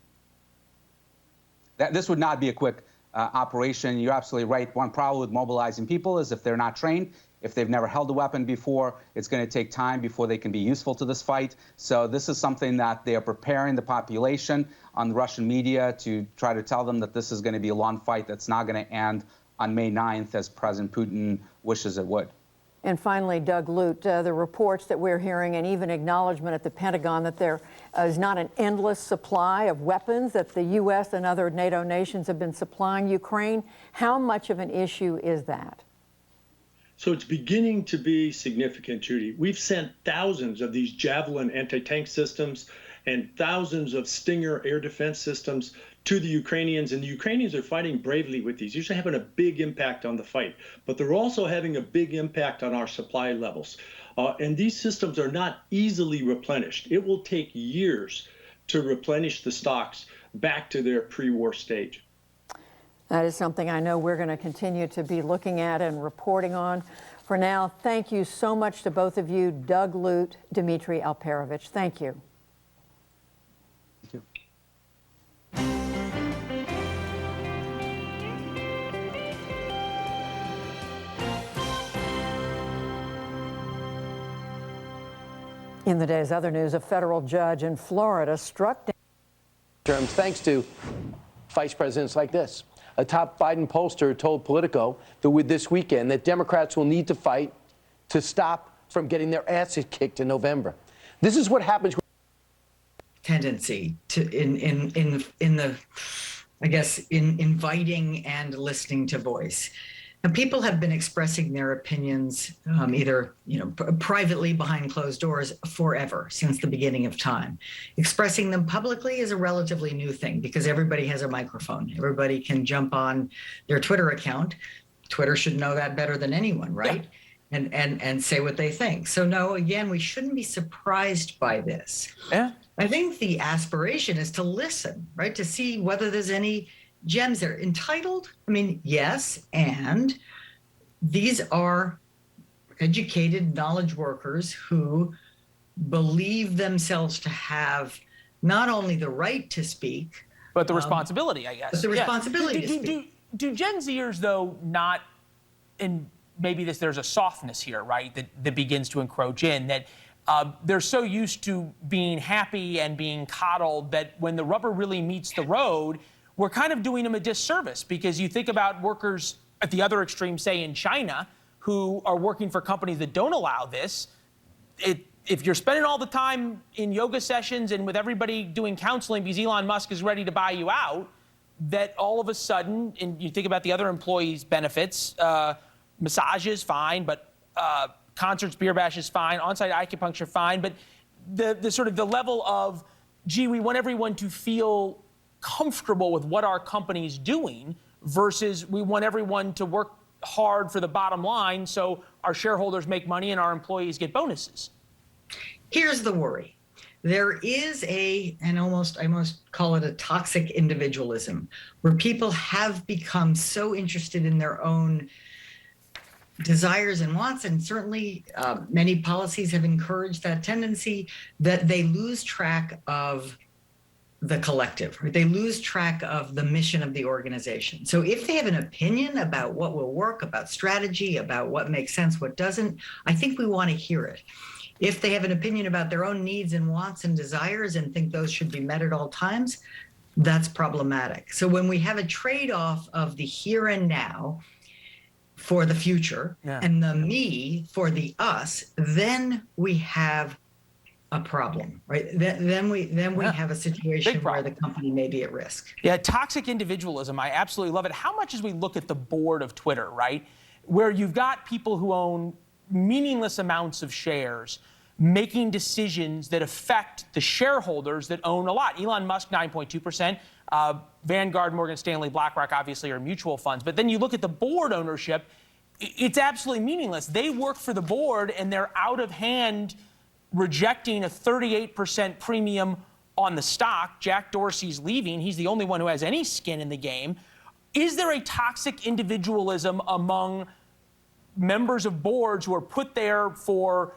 This would not be a quick operation. You're absolutely right. One problem with mobilizing people is if they're not trained, if they've never held a weapon before, it's going to take time before they can be useful to this fight. So this is something that they are preparing the population on the Russian media to try to tell them that this is going to be a long fight that's not going to end on May 9th as President Putin wishes it would. And finally, Doug Lute, the reports that we're hearing and even acknowledgement at the Pentagon that there is not an endless supply of weapons that the U.S. and other NATO nations have been supplying Ukraine. How much of an issue is that? So it's beginning to be significant, Judy. We've sent thousands of these Javelin anti-tank systems and thousands of Stinger air defense systems to the Ukrainians, and the Ukrainians are fighting bravely with these. Usually having a big impact on the fight, but they're also having a big impact on our supply levels. And these systems are not easily replenished. It will take years to replenish the stocks back to their pre-war stage. That is something I know we're going to continue to be looking at and reporting on. For now, thank you so much to both of you, Doug Lute, Dmitry Alperovich. Thank you. Thank you. In the day's other news, a federal judge in Florida struck down terms thanks to vice presidents like this. A top Biden pollster told Politico this weekend that Democrats will need to fight to stop from getting their asses kicked in November. This is what happens. Tendency to in inviting and listening to voice. And people have been expressing their opinions either privately behind closed doors forever, since the beginning of time. Expressing them publicly is a relatively new thing because everybody has a microphone. Everybody can jump on their Twitter account. Twitter should know that better than anyone, right? Yeah. And say what they think. So no, again, we shouldn't be surprised by this. Yeah. I think the aspiration is to listen, right? To see whether there's any gems there. Entitled? I mean, yes, and these are educated knowledge workers who believe themselves to have not only the right to speak, but the responsibility, I guess. But the responsibility to speak. Do Gen Zers, though, not, and maybe there's a softness here, right, that begins to encroach in, that they're so used to being happy and being coddled that when the rubber really meets the road, we're kind of doing them a disservice, because you think about workers at the other extreme, say in China, who are working for companies that don't allow this. If you're spending all the time in yoga sessions and with everybody doing counseling because Elon Musk is ready to buy you out, that all of a sudden, and you think about the other employees' benefits, massages, fine, but concerts, beer bashes, fine, on-site acupuncture, fine, but the sort of the level of, gee, we want everyone to feel comfortable with what our company's doing versus we want everyone to work hard for the bottom line so our shareholders make money and our employees get bonuses. Here's the worry. There is I almost call it a toxic individualism, where people have become so interested in their own desires and wants, and certainly many policies have encouraged that tendency, that they lose track of the collective. Right? They lose track of the mission of the organization. So if they have an opinion about what will work, about strategy, about what makes sense, what doesn't, I think we want to hear it. If they have an opinion about their own needs and wants and desires and think those should be met at all times, that's problematic. So when we have a trade-off of the here and now for the future and the me for the us, then we have a problem, right? Then we have a situation where the company may be at risk. Yeah, toxic individualism. I absolutely love it. How much as we look at the board of Twitter, right, where you've got people who own meaningless amounts of shares making decisions that affect the shareholders that own a lot. Elon Musk, 9.2%. Vanguard, Morgan Stanley, BlackRock obviously are mutual funds. But then you look at the board ownership, it's absolutely meaningless. They work for the board and they're out of hand rejecting a 38% premium on the stock. Jack Dorsey's leaving. He's the only one who has any skin in the game. Is there a toxic individualism among members of boards who are put there for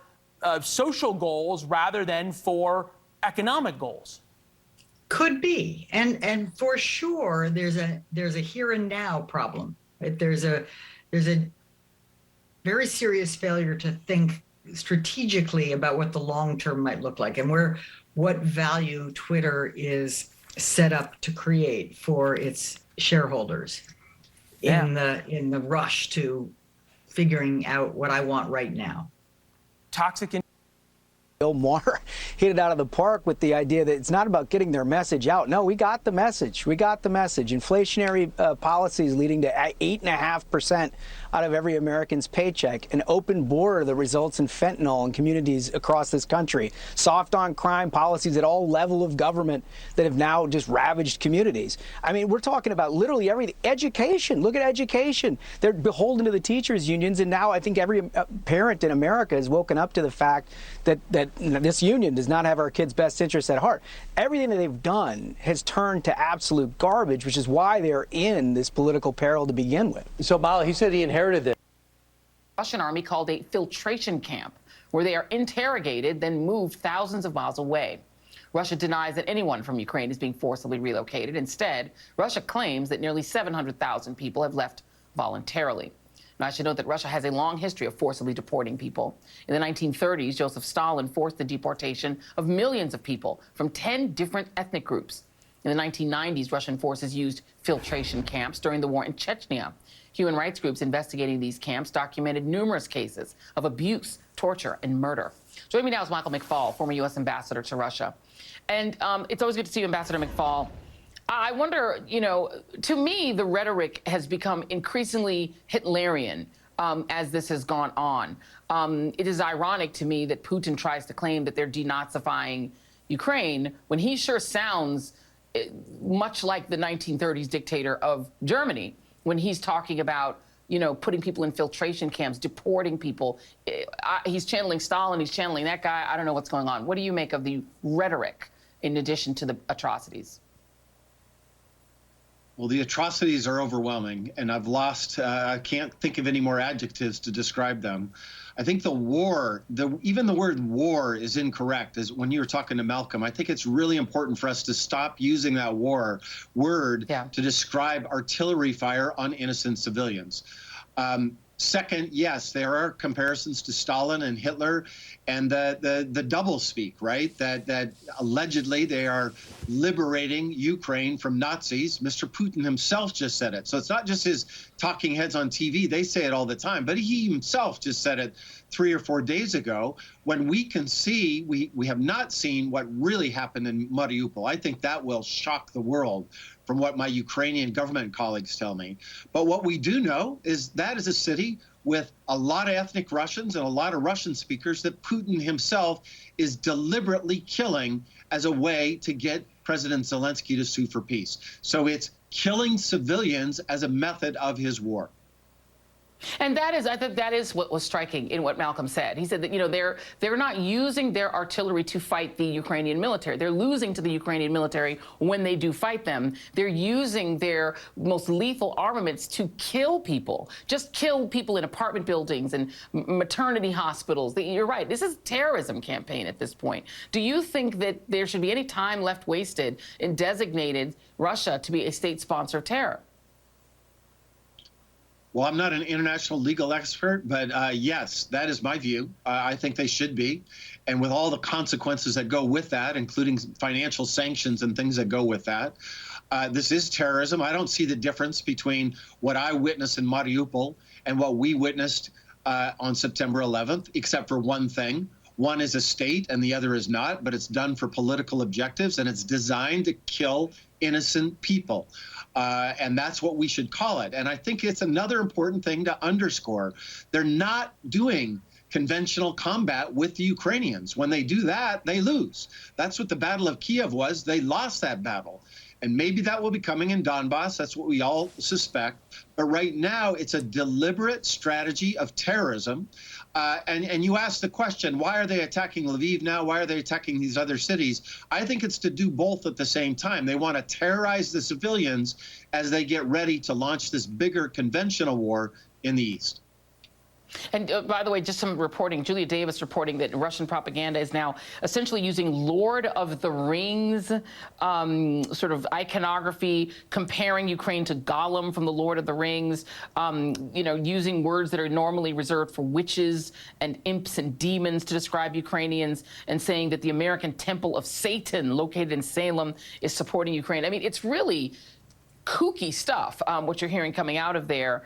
social goals rather than for economic goals? Could be, and for sure, there's a here and now problem. Right? There's a very serious failure to think strategically about what the long term might look like and what value Twitter is set up to create for its shareholders in the rush to figuring out what I want right now. Toxic. Bill Maher hit it out of the park with the idea that it's not about getting their message out. No, we got the message. We got the message. Inflationary policies leading to 8.5% out of every American's paycheck. An open border that results in fentanyl in communities across this country. Soft on crime policies at all level of government that have now just ravaged communities. I mean, we're talking about literally everything. Education. Look at education. They're beholden to the teachers' unions, and now I think every parent in America has woken up to the fact that this union does not have our kids' best interests at heart. Everything that they've done has turned to absolute garbage, which is why they're in this political peril to begin with. So, Molly, he said he inherited this. The Russian army called a filtration camp, where they are interrogated, then moved thousands of miles away. Russia denies that anyone from Ukraine is being forcibly relocated. Instead, Russia claims that nearly 700,000 people have left voluntarily. Now, I should note that Russia has a long history of forcibly deporting people. In the 1930s, Joseph Stalin forced the deportation of millions of people from 10 different ethnic groups. In the 1990s, Russian forces used filtration camps during the war in Chechnya. Human rights groups investigating these camps documented numerous cases of abuse, torture, and murder. Joining me now is Michael McFaul, former U.S. ambassador to Russia. And it's always good to see you, Ambassador McFaul. I wonder, you know, to me, the rhetoric has become increasingly Hitlerian as this has gone on. It is ironic to me that Putin tries to claim that they're denazifying Ukraine when he sure sounds much like the 1930s dictator of Germany when he's talking about, you know, putting people in filtration camps, deporting people. He's channeling Stalin, he's channeling that guy. I don't know what's going on. What do you make of the rhetoric in addition to the atrocities? Well, the atrocities are overwhelming, and I've lost, I can't think of any more adjectives to describe them. I think the war, even the word war is incorrect. As when you were talking to Malcolm, I think it's really important for us to stop using that war word to describe artillery fire on innocent civilians. Second, yes, there are comparisons to Stalin and Hitler and the double speak, right? That allegedly they are liberating Ukraine from Nazis. Mr. Putin himself just said it. So it's not just his talking heads on TV. They say it all the time. But he himself just said it 3 or 4 days ago when we can see, we have not seen what really happened in Mariupol. I think that will shock the world from what my Ukrainian government colleagues tell me. But what we do know is that is a city with a lot of ethnic Russians and a lot of Russian speakers that Putin himself is deliberately killing as a way to get President Zelenskyy to sue for peace. So it's killing civilians as a method of his war. And that is, I think that is what was striking in what Malcolm said. He said that, you know, they're not using their artillery to fight the Ukrainian military. They're losing to the Ukrainian military when they do fight them. They're using their most lethal armaments to kill people, just kill people in apartment buildings and maternity hospitals. You're right. This is a terrorism campaign at this point. Do you think that there should be any time left wasted in designating Russia to be a state sponsor of terror? Well, I'm not an international legal expert, but yes, that is my view. I think they should be. And with all the consequences that go with that, including financial sanctions and things that go with that, this is terrorism. I don't see the difference between what I witnessed in Mariupol and what we witnessed on September 11th, except for one thing. One is a state and the other is not, but it's done for political objectives, and it's designed to kill innocent people. And that's what we should call it. And I think it's another important thing to underscore. They're not doing conventional combat with the Ukrainians. When they do that, they lose. That's what the Battle of Kiev was. They lost that battle. And maybe that will be coming in Donbass. That's what we all suspect. But right now, it's a deliberate strategy of terrorism. And you ask the question, why are they attacking Lviv now? Why are they attacking these other cities? I think it's to do both at the same time. They want to terrorize the civilians as they get ready to launch this bigger conventional war in the east. And by the way, just some reporting, Julia Davis reporting that Russian propaganda is now essentially using Lord of the Rings sort of iconography, comparing Ukraine to Gollum from the Lord of the Rings, you know, using words that are normally reserved for witches and imps and demons to describe Ukrainians, and saying that the American Temple of Satan located in Salem is supporting Ukraine. I mean, it's really kooky stuff, what you're hearing coming out of there.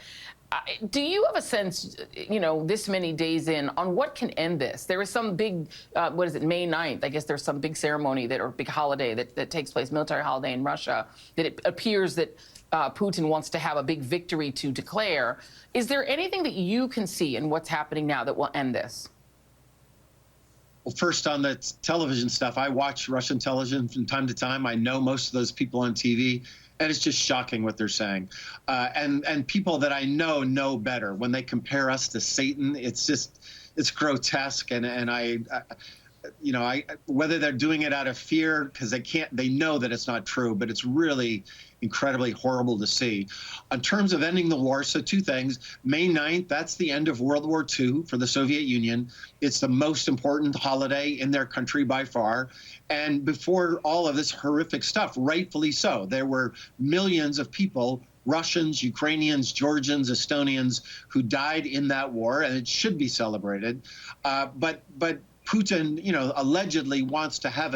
Do you have a sense, you know, this many days in, on what can end this? There is some big, what is it, May 9th? I guess there's some big ceremony or big holiday that takes place, military holiday in Russia, that it appears that Putin wants to have a big victory to declare. Is there anything that you can see in what's happening now that will end this? Well, first, on the television stuff, I watch Russian television from time to time. I know most of those people on TV. And it's just shocking what they're saying. And people that I know better. When they compare us to Satan, it's grotesque. And I you know, whether they're doing it out of fear because they know that it's not true, but it's really incredibly horrible to see. In terms of ending the war, so two things. May 9th, that's the end of World War II for the Soviet Union. It's the most important holiday in their country by far. And before all of this horrific stuff, rightfully so, there were millions of people, Russians, Ukrainians, Georgians, Estonians, who died in that war, and it should be celebrated. But Putin, you know, allegedly wants to have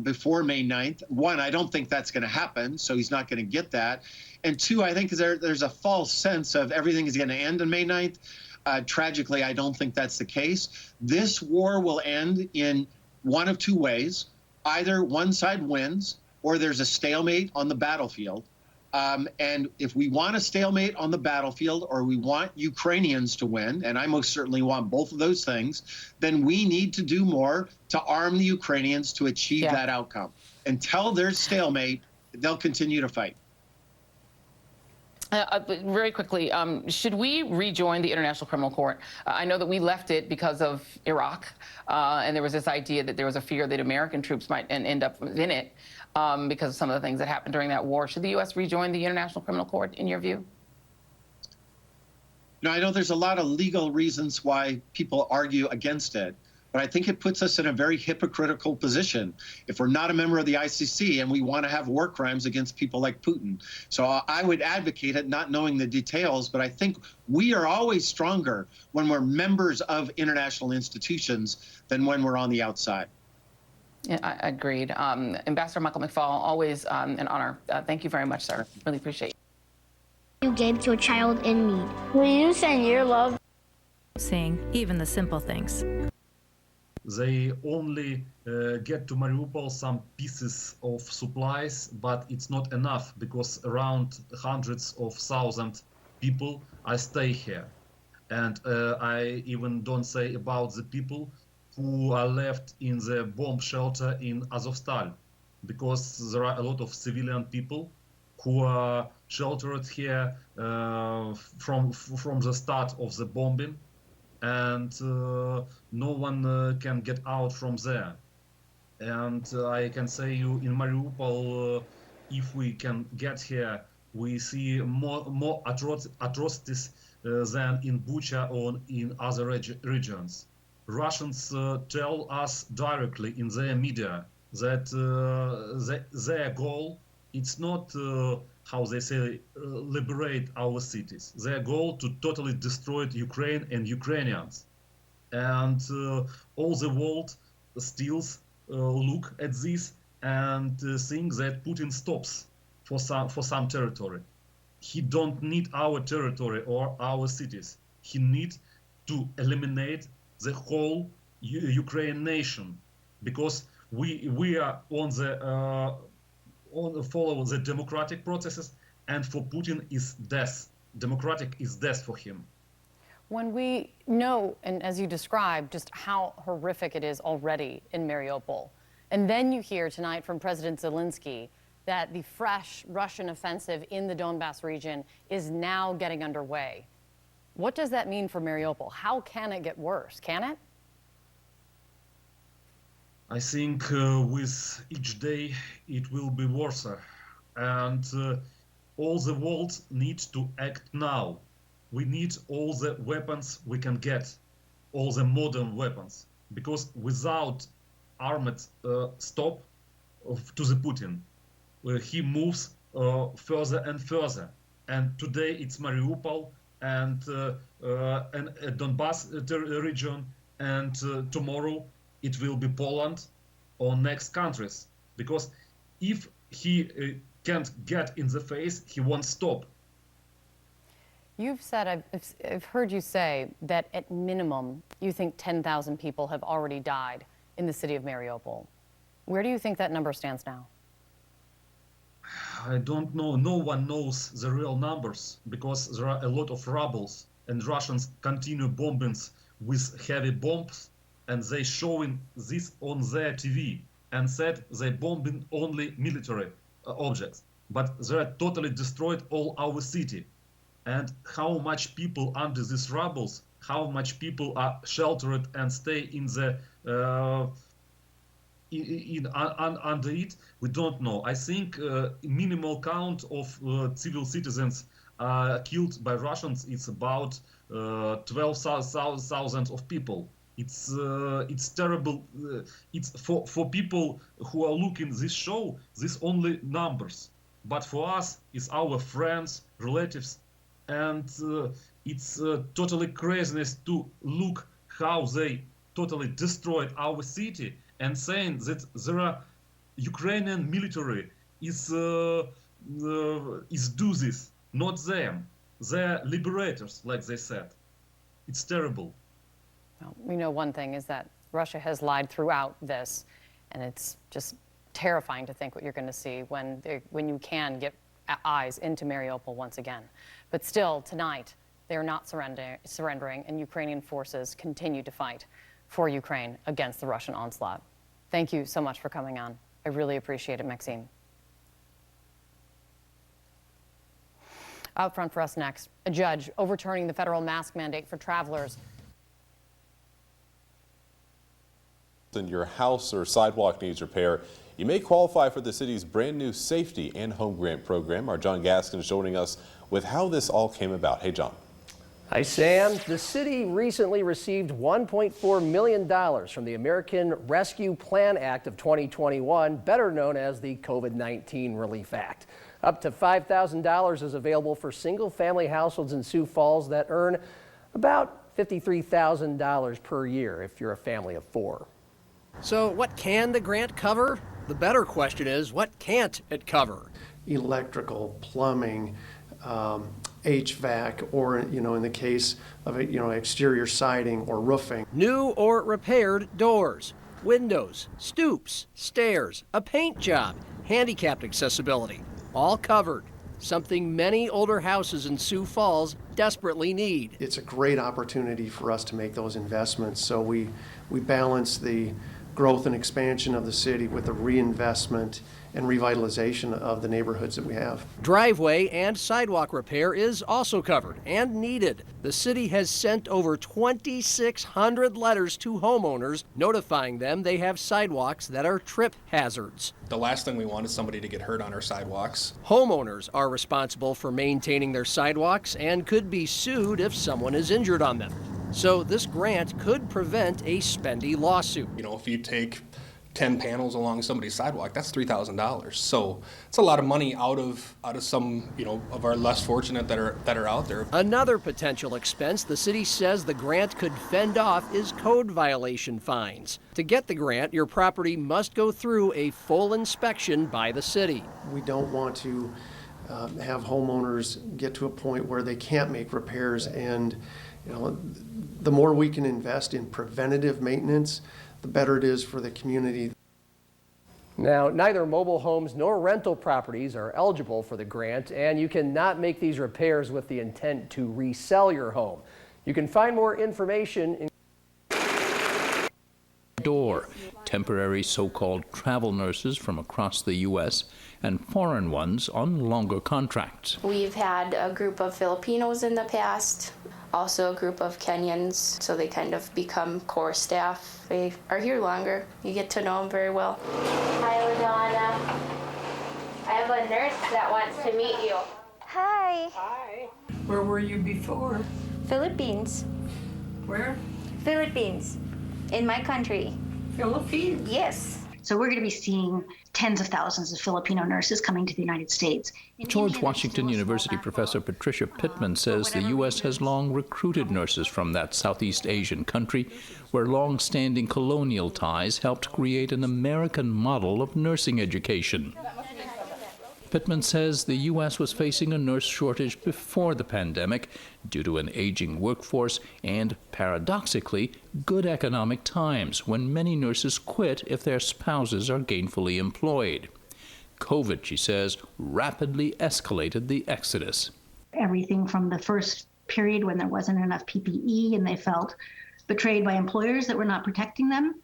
before May 9th. One, I don't think that's going to happen, so he's not going to get that. And two, I think there's a false sense of everything is going to end on May 9th. Tragically, I don't think that's the case. This war will end in one of two ways. Either one side wins or there's a stalemate on the battlefield. And if we want a stalemate on the battlefield, or we want Ukrainians to win, and I most certainly want both of those things, then we need to do more to arm the Ukrainians to achieve that outcome. Until there's stalemate, they'll continue to fight. Very quickly, should we rejoin the International Criminal Court? I know that we left it because of Iraq, and there was this idea that there was a fear that American troops might end up in it because of some of the things that happened during that war. Should the U.S. rejoin the International Criminal Court, in your view? No, I know there's a lot of legal reasons why people argue against it, but I think it puts us in a very hypocritical position if we're not a member of the ICC and we want to have war crimes against people like Putin. So I would advocate it, not knowing the details, but I think we are always stronger when we're members of international institutions than when we're on the outside. Yeah, I agreed. Ambassador Michael McFaul, always an honor. Thank you very much, sir. Really appreciate it. You gave to a child in need. Will you send your love? Seeing even the simple things. They only get to Mariupol some pieces of supplies, but it's not enough because around hundreds of thousands people stay here. And I even don't say about the people who are left in the bomb shelter in Azovstal, because there are a lot of civilian people who are sheltered here from the start of the bombing, and no one can get out from there. And I can say you in Mariupol, if we can get here, we see more atrocities than in Bucha or in other regions. Russians tell us directly in their media that their goal, it's not how they say liberate our cities. Their goal to totally destroy Ukraine and Ukrainians. And all the world still look at this and think that Putin stops for some territory. He don't need our territory or our cities. He needs to eliminate the whole Ukraine nation, because we are on follow the democratic processes, and for Putin is death. Democratic is death for him. When we know, and as you described, just how horrific it is already in Mariupol, and then you hear tonight from President Zelenskyy that the fresh Russian offensive in the Donbass region is now getting underway. What does that mean for Mariupol? How can it get worse? Can it? I think with each day it will be worse, and all the world needs to act now. We need all the weapons we can get, all the modern weapons, because without armed stop to the Putin, he moves further and further. And today it's Mariupol and Donbass region, and tomorrow it will be Poland or next countries. Because if he can't get in the face, he won't stop. You've said, I've heard you say that at minimum, you think 10,000 people have already died in the city of Mariupol. Where do you think that number stands now? I don't know. No one knows the real numbers, because there are a lot of rebels, and Russians continue bombings with heavy bombs, and they showing this on their TV and said they bombing only military objects, but they are totally destroyed all our city. And how much people under these rebels, how much people are sheltered and stay in the under it, we don't know. I think minimal count of civil citizens killed by Russians is about 12,000 of people. It's terrible. It's for people who are looking this show, this only numbers. But for us, it's our friends, relatives, and it's totally craziness to look how they totally destroyed our city, and saying that there are Ukrainian military is do this, not them. They're liberators, like they said. It's terrible. Well, we know one thing is that Russia has lied throughout this, and it's just terrifying to think what you're going to see when you can get eyes into Mariupol once again. But still, tonight, they're not surrendering, and Ukrainian forces continue to fight for Ukraine against the Russian onslaught. Thank you so much for coming on. I really appreciate it, Maxime. Out front for us next, a judge overturning the federal mask mandate for travelers. And your house or sidewalk needs repair, you may qualify for the city's brand new safety and home grant program. Our John Gaskin is joining us with how this all came about. Hey, John. Hi, Sam. The city recently received $1.4 million from the American Rescue Plan Act of 2021, better known as the COVID-19 Relief Act. Up to $5,000 is available for single-family households in Sioux Falls that earn about $53,000 per year if you're a family of 4. So what can the grant cover? The better question is, what can't it cover? Electrical, plumbing, HVAC, or, in the case of, exterior siding or roofing. New or repaired doors, windows, stoops, stairs, a paint job, handicapped accessibility, all covered. Something many older houses in Sioux Falls desperately need. It's a great opportunity for us to make those investments. So we balance the growth and expansion of the city with the reinvestment and revitalization of the neighborhoods that we have. Driveway and sidewalk repair is also covered and needed. The city has sent over 2,600 letters to homeowners notifying them they have sidewalks that are trip hazards. The last thing we want is somebody to get hurt on our sidewalks. Homeowners are responsible for maintaining their sidewalks and could be sued if someone is injured on them. So this grant could prevent a spendy lawsuit. You know, if you take 10 panels along somebody's sidewalk, that's $3,000. So it's a lot of money out of some, you know, of our less fortunate that are out there. Another potential expense the city says the grant could fend off is code violation fines. To get the grant, your property must go through a full inspection by the city. We don't want to have homeowners get to a point where they can't make repairs, and you know, the more we can invest in preventative maintenance, the better it is for the community. Now, neither mobile homes nor rental properties are eligible for the grant, and you cannot make these repairs with the intent to resell your home. You can find more information in temporary so-called travel nurses from across the U.S. and foreign ones on longer contracts. We've had a group of Filipinos in the past, also a group of Kenyans, so they kind of become core staff. They are here longer. You get to know them very well. Hi, Ladonna. I have a nurse that wants to meet you. Hi. Hi. Where were you before? Philippines. Where? Philippines. In my country. Philippines? Yes. So we're going to be seeing tens of thousands of Filipino nurses coming to the United States. George Washington University professor Patricia Pittman says the U.S. has long recruited nurses from that Southeast Asian country, where long-standing colonial ties helped create an American model of nursing education. Pittman says the U.S. was facing a nurse shortage before the pandemic due to an aging workforce and, paradoxically, good economic times when many nurses quit if their spouses are gainfully employed. COVID, she says, rapidly escalated the exodus. Everything from the first period when there wasn't enough PPE and they felt betrayed by employers that were not protecting them,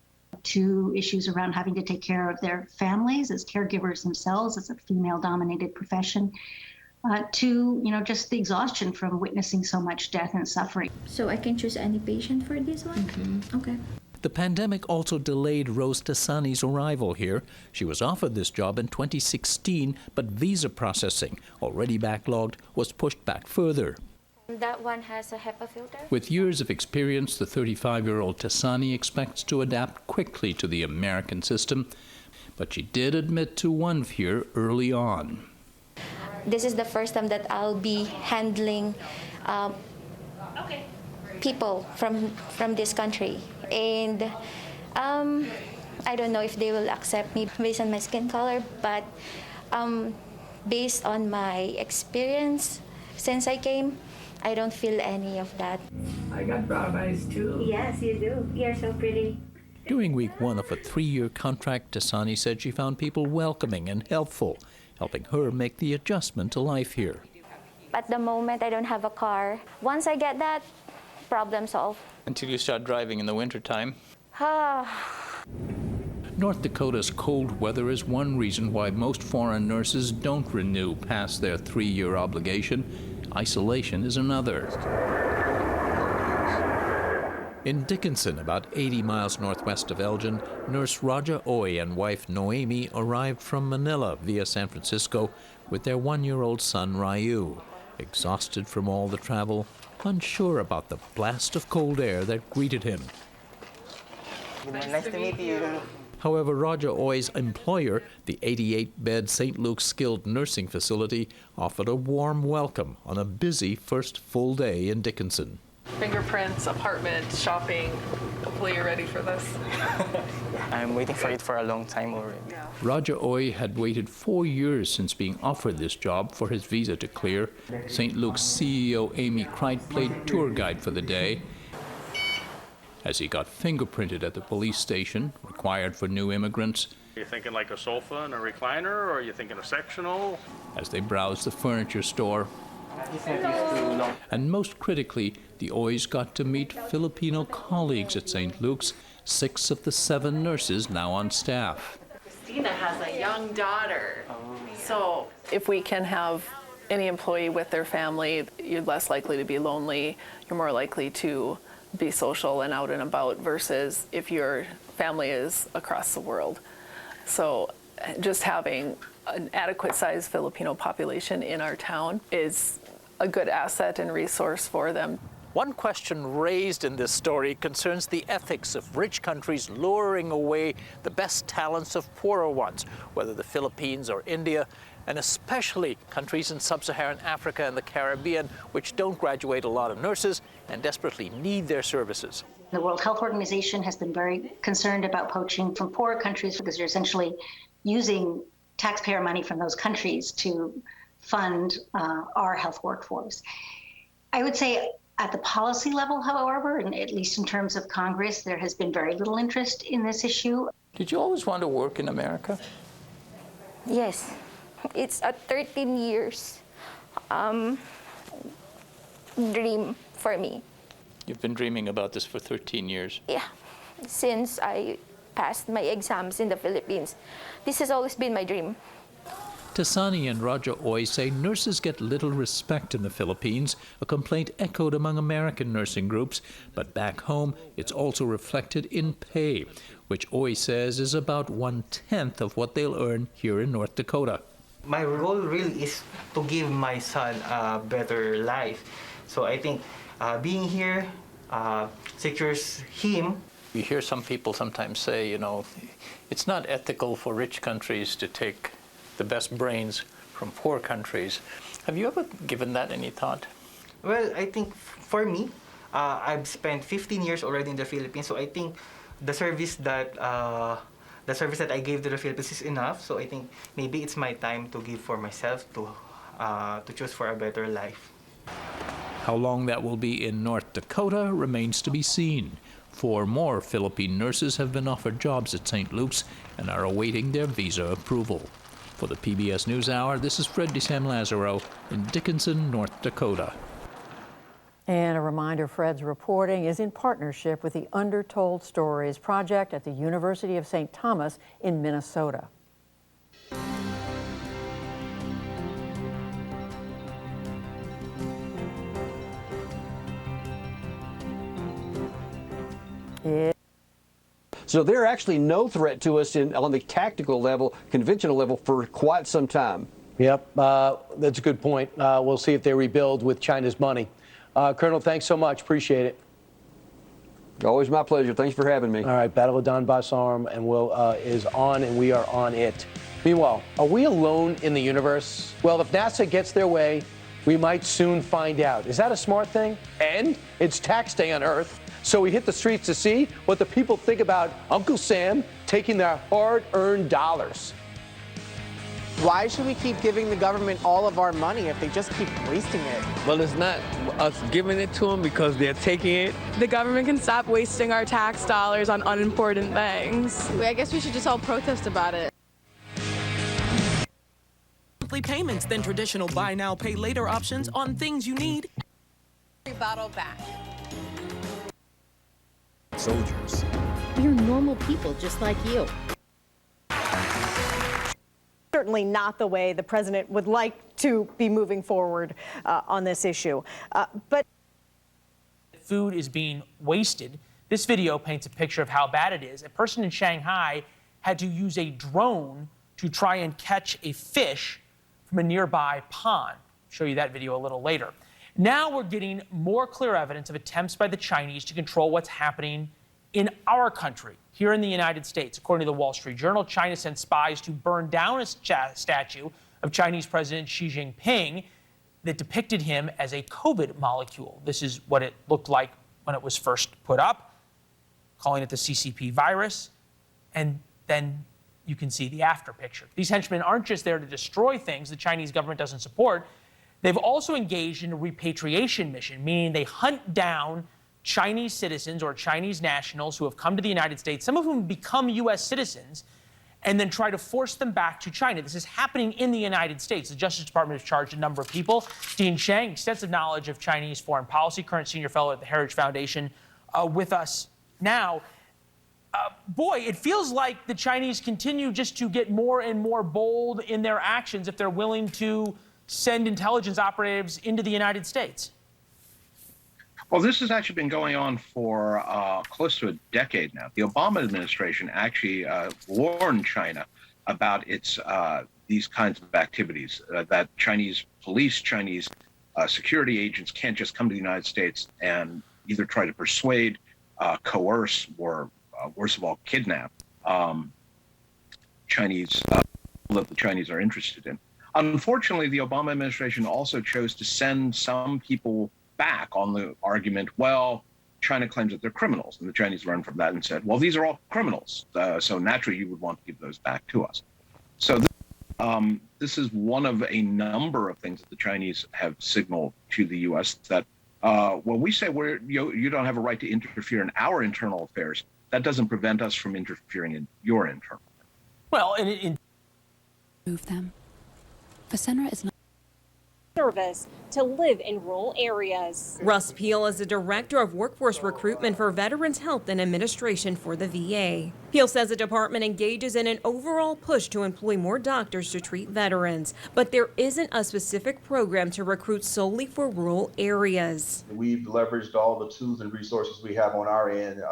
to issues around having to take care of their families as caregivers themselves, as a female-dominated profession, to, you know, just the exhaustion from witnessing so much death and suffering. So I can choose any patient for this one? Mm-hmm. Okay. The pandemic also delayed Rose Tassani's arrival here. She was offered this job in 2016, but visa processing, already backlogged, was pushed back further. That one has a HEPA filter. With years of experience, the 35-year-old Tassani expects to adapt quickly to the American system, but she did admit to one fear early on. This is the first time that I'll be handling people from this country, and I don't know if they will accept me based on my skin color, but based on my experience since I came, I don't feel any of that. I got brown eyes too. Yes, you do. You're so pretty. During week one of a 3-year contract, Tassani said she found people welcoming and helpful, helping her make the adjustment to life here. At the moment, I don't have a car. Once I get that, problem solved. Until you start driving in the wintertime. North Dakota's cold weather is one reason why most foreign nurses don't renew past their 3-year obligation. Isolation is another. In Dickinson, about 80 miles northwest of Elgin, nurse Raja Oy and wife Noemi arrived from Manila via San Francisco with their 1-year-old son Ryu. Exhausted from all the travel, unsure about the blast of cold air that greeted him. Nice to meet you. However, Raja Oy's employer, the 88-bed St. Luke's Skilled Nursing Facility, offered a warm welcome on a busy first full day in Dickinson. Fingerprints, apartment, shopping. Hopefully you're ready for this. I'm waiting for it for a long time already. Raja Oy had waited 4 years since being offered this job for his visa to clear. St. Luke's CEO Amy Crite played tour guide for the day. As he got fingerprinted at the police station, required for new immigrants. You're thinking like a sofa and a recliner, or are you thinking a sectional? As they browsed the furniture store. And most critically, the Oys got to meet Filipino colleagues at St. Luke's 6 of the 7 nurses now on staff. Christina has a young daughter, so if we can have any employee with their family, you're less likely to be lonely, you're more likely to be social and out and about versus if your family is across the world. So just having an adequate sized Filipino population in our town is a good asset and resource for them. One question raised in this story concerns the ethics of rich countries luring away the best talents of poorer ones, whether the Philippines or India, and especially countries in sub-Saharan Africa and the Caribbean, which don't graduate a lot of nurses and desperately need their services. The World Health Organization has been very concerned about poaching from poorer countries because you're essentially using taxpayer money from those countries to fund our health workforce. I would say at the policy level, however, and at least in terms of Congress, there has been very little interest in this issue. Did you always want to work in America? Yes. It's a 13 years dream for me. You've been dreaming about this for 13 years. Yeah, since I passed my exams in the Philippines. This has always been my dream. Tasani and Roger Oy say nurses get little respect in the Philippines, a complaint echoed among American nursing groups. But back home, it's also reflected in pay, which Oy says is about 1/10 of what they'll earn here in North Dakota. My role really is to give my son a better life. So I think being here secures him. You hear some people sometimes say, you know, it's not ethical for rich countries to take the best brains from poor countries. Have you ever given that any thought? Well, I think for me, I've spent 15 years already in the Philippines, so I think the service that I gave to the Philippines is enough. So I think maybe it's my time to give for myself to choose for a better life. How long that will be in North Dakota remains to be seen. 4 more Philippine nurses have been offered jobs at St. Luke's and are awaiting their visa approval. For the PBS NewsHour, this is Fred DeSam Lazaro in Dickinson, North Dakota. And a reminder, Fred's reporting is in partnership with the Undertold Stories Project at the University of St. Thomas in Minnesota. So they're actually no threat to us on the tactical level, conventional level, for quite some time. Yep, that's a good point. We'll see if they rebuild with China's money. Colonel, thanks so much. Appreciate it. Always my pleasure. Thanks for having me. All right, Battle of Donbass Arm and is on, and we are on it. Meanwhile, are we alone in the universe? Well, if NASA gets their way, we might soon find out. Is that a smart thing? And it's tax day on Earth. So we hit the streets to see what the people think about Uncle Sam taking their hard-earned dollars. Why should we keep giving the government all of our money if they just keep wasting it? Well, it's not us giving it to them because they're taking it. The government can stop wasting our tax dollars on unimportant things. I guess we should just all protest about it. Monthly payments than traditional buy now, pay later options on things you need. Bottle back. Soldiers. We are normal people just like you. Certainly not the way the president would like to be moving forward on this issue. But food is being wasted. This video paints a picture of how bad it is. A person in Shanghai had to use a drone to try and catch a fish from a nearby pond. I'll show you that video a little later. Now we're getting more clear evidence of attempts by the Chinese to control what's happening in our country, here in the United States. According to the Wall Street Journal, China sent spies to burn down a statue of Chinese President Xi Jinping that depicted him as a COVID molecule. This is what it looked like when it was first put up, calling it the CCP virus. And then you can see the after picture. These henchmen aren't just there to destroy things the Chinese government doesn't support. They've also engaged in a repatriation mission, meaning they hunt down Chinese citizens or Chinese nationals who have come to the United States, some of whom become U.S. citizens, and then try to force them back to China. This is happening in the United States. The Justice Department has charged a number of people. Dean Sheng, extensive knowledge of Chinese foreign policy, current senior fellow at the Heritage Foundation, with us now. boy, it feels like the Chinese continue just to get more and more bold in their actions if they're willing to send intelligence operatives into the United States. Well, this has actually been going on for close to a decade now. The Obama administration actually warned China about its these kinds of activities, that Chinese police, Chinese security agents can't just come to the United States and either try to persuade, coerce, or worst of all, kidnap Chinese that the Chinese are interested in. Unfortunately, the Obama administration also chose to send some people back on the argument, well, China claims that they're criminals, and the Chinese learned from that and said, well, these are all criminals, so naturally you would want to give those back to us. So this is one of a number of things that the Chinese have signaled to the U.S. that when we say you don't have a right to interfere in our internal affairs, that doesn't prevent us from interfering in your internal affairs. Well, move them. Vcr is not service to live in rural areas. Russ Peel is the director of workforce recruitment for Veterans Health and Administration for the VA. Peel says the department engages in an overall push to employ more doctors to treat veterans, but there isn't a specific program to recruit solely for rural areas. We've leveraged all the tools and resources we have on our end,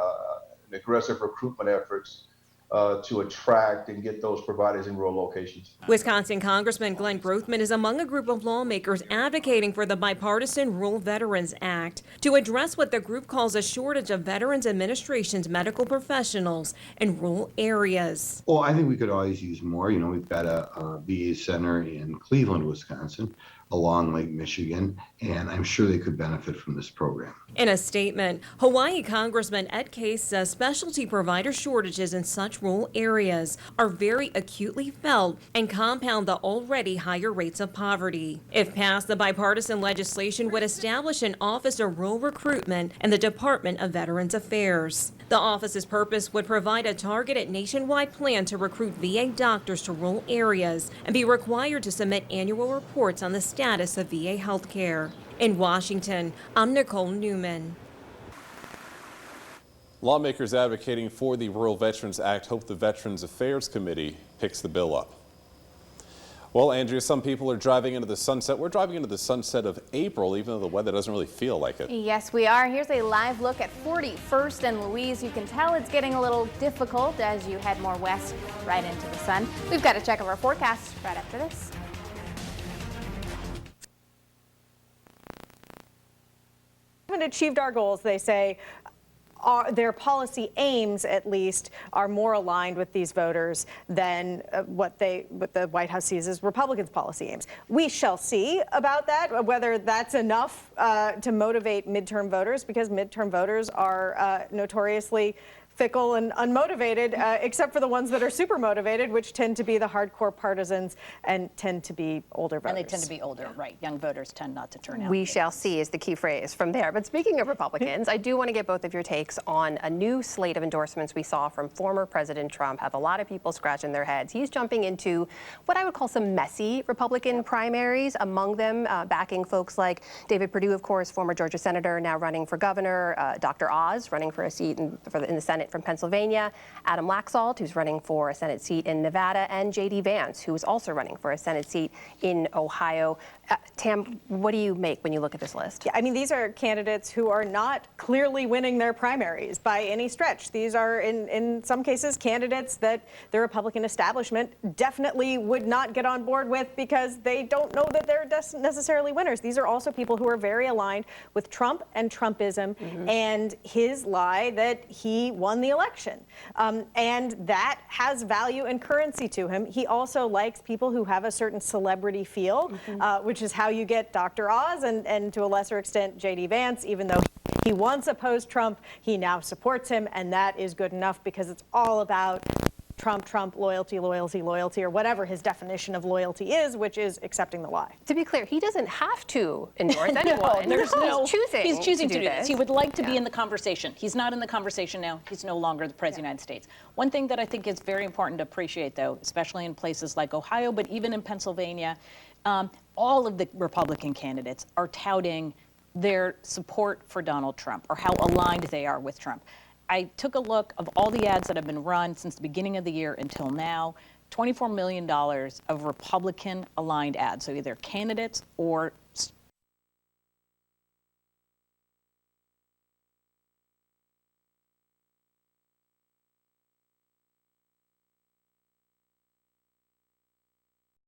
aggressive recruitment efforts to attract and get those providers in rural locations. Wisconsin Congressman Glenn Grothman is among a group of lawmakers advocating for the bipartisan Rural Veterans Act to address what the group calls a shortage of Veterans Administration's medical professionals in rural areas. Well, I think we could always use more. You know, we've got a VA center in Cleveland, Wisconsin, along Lake Michigan, and I'm sure they could benefit from this program. In a statement, Hawaii Congressman Ed Case says specialty provider shortages in such rural areas are very acutely felt and compound the already higher rates of poverty. If passed, the bipartisan legislation would establish an Office of Rural Recruitment and the Department of Veterans Affairs. The office's purpose would provide a targeted nationwide plan to recruit VA doctors to rural areas and be required to submit annual reports on the status of VA health care. In Washington, I'm Nicole Newman. Lawmakers advocating for the Rural Veterans Act hope the Veterans Affairs Committee picks the bill up. Well, Andrea, some people are driving into the sunset. We're driving into the sunset of April, even though the weather doesn't really feel like it. Yes, we are. Here's a live look at 41st and Louise. You can tell it's getting a little difficult as you head more west right into the sun. We've got a check of our forecast right after this. Haven't achieved our goals, they say. Their policy aims, at least, are more aligned with these voters than what the White House sees as Republicans' policy aims. We shall see about that, whether that's enough to motivate midterm voters, because midterm voters are notoriously fickle and unmotivated, except for the ones that are super motivated, which tend to be the hardcore partisans and tend to be older voters. And they tend to be older, right? Young voters tend not to turn out. We shall see is the key phrase from there. But speaking of Republicans, I do want to get both of your takes on a new slate of endorsements we saw from former President Trump. Have a lot of people scratching their heads. He's jumping into what I would call some messy Republican primaries, among them backing folks like David Perdue, of course, former Georgia senator, now running for governor, Dr. Oz running for a seat in the Senate from Pennsylvania, Adam Laxalt, who's running for a Senate seat in Nevada, and J.D. Vance, who is also running for a Senate seat in Ohio. Tam, what do you make when you look at this list? Yeah, I mean, these are candidates who are not clearly winning their primaries by any stretch. These are, in some cases, candidates that the Republican establishment definitely would not get on board with because they don't know that they're necessarily winners. These are also people who are very aligned with Trump and Trumpism and his lie that he won the election. And that has value and currency to him. He also likes people who have a certain celebrity feel, which is how you get Dr. Oz and to a lesser extent J.D. Vance, even though he once opposed Trump, he now supports him, and that is good enough because it's all about Trump, loyalty, or whatever his definition of loyalty is, which is accepting the lie. To be clear, he doesn't have to endorse anyone. He's choosing to do this. He would like to be in the conversation. He's not in the conversation now. He's no longer the President of the United States. One thing that I think is very important to appreciate, though, especially in places like Ohio, but even in Pennsylvania, all of the Republican candidates are touting their support for Donald Trump or how aligned they are with Trump. I took a look of all the ads that have been run since the beginning of the year until now. $24 million of Republican-aligned ads, so either candidates or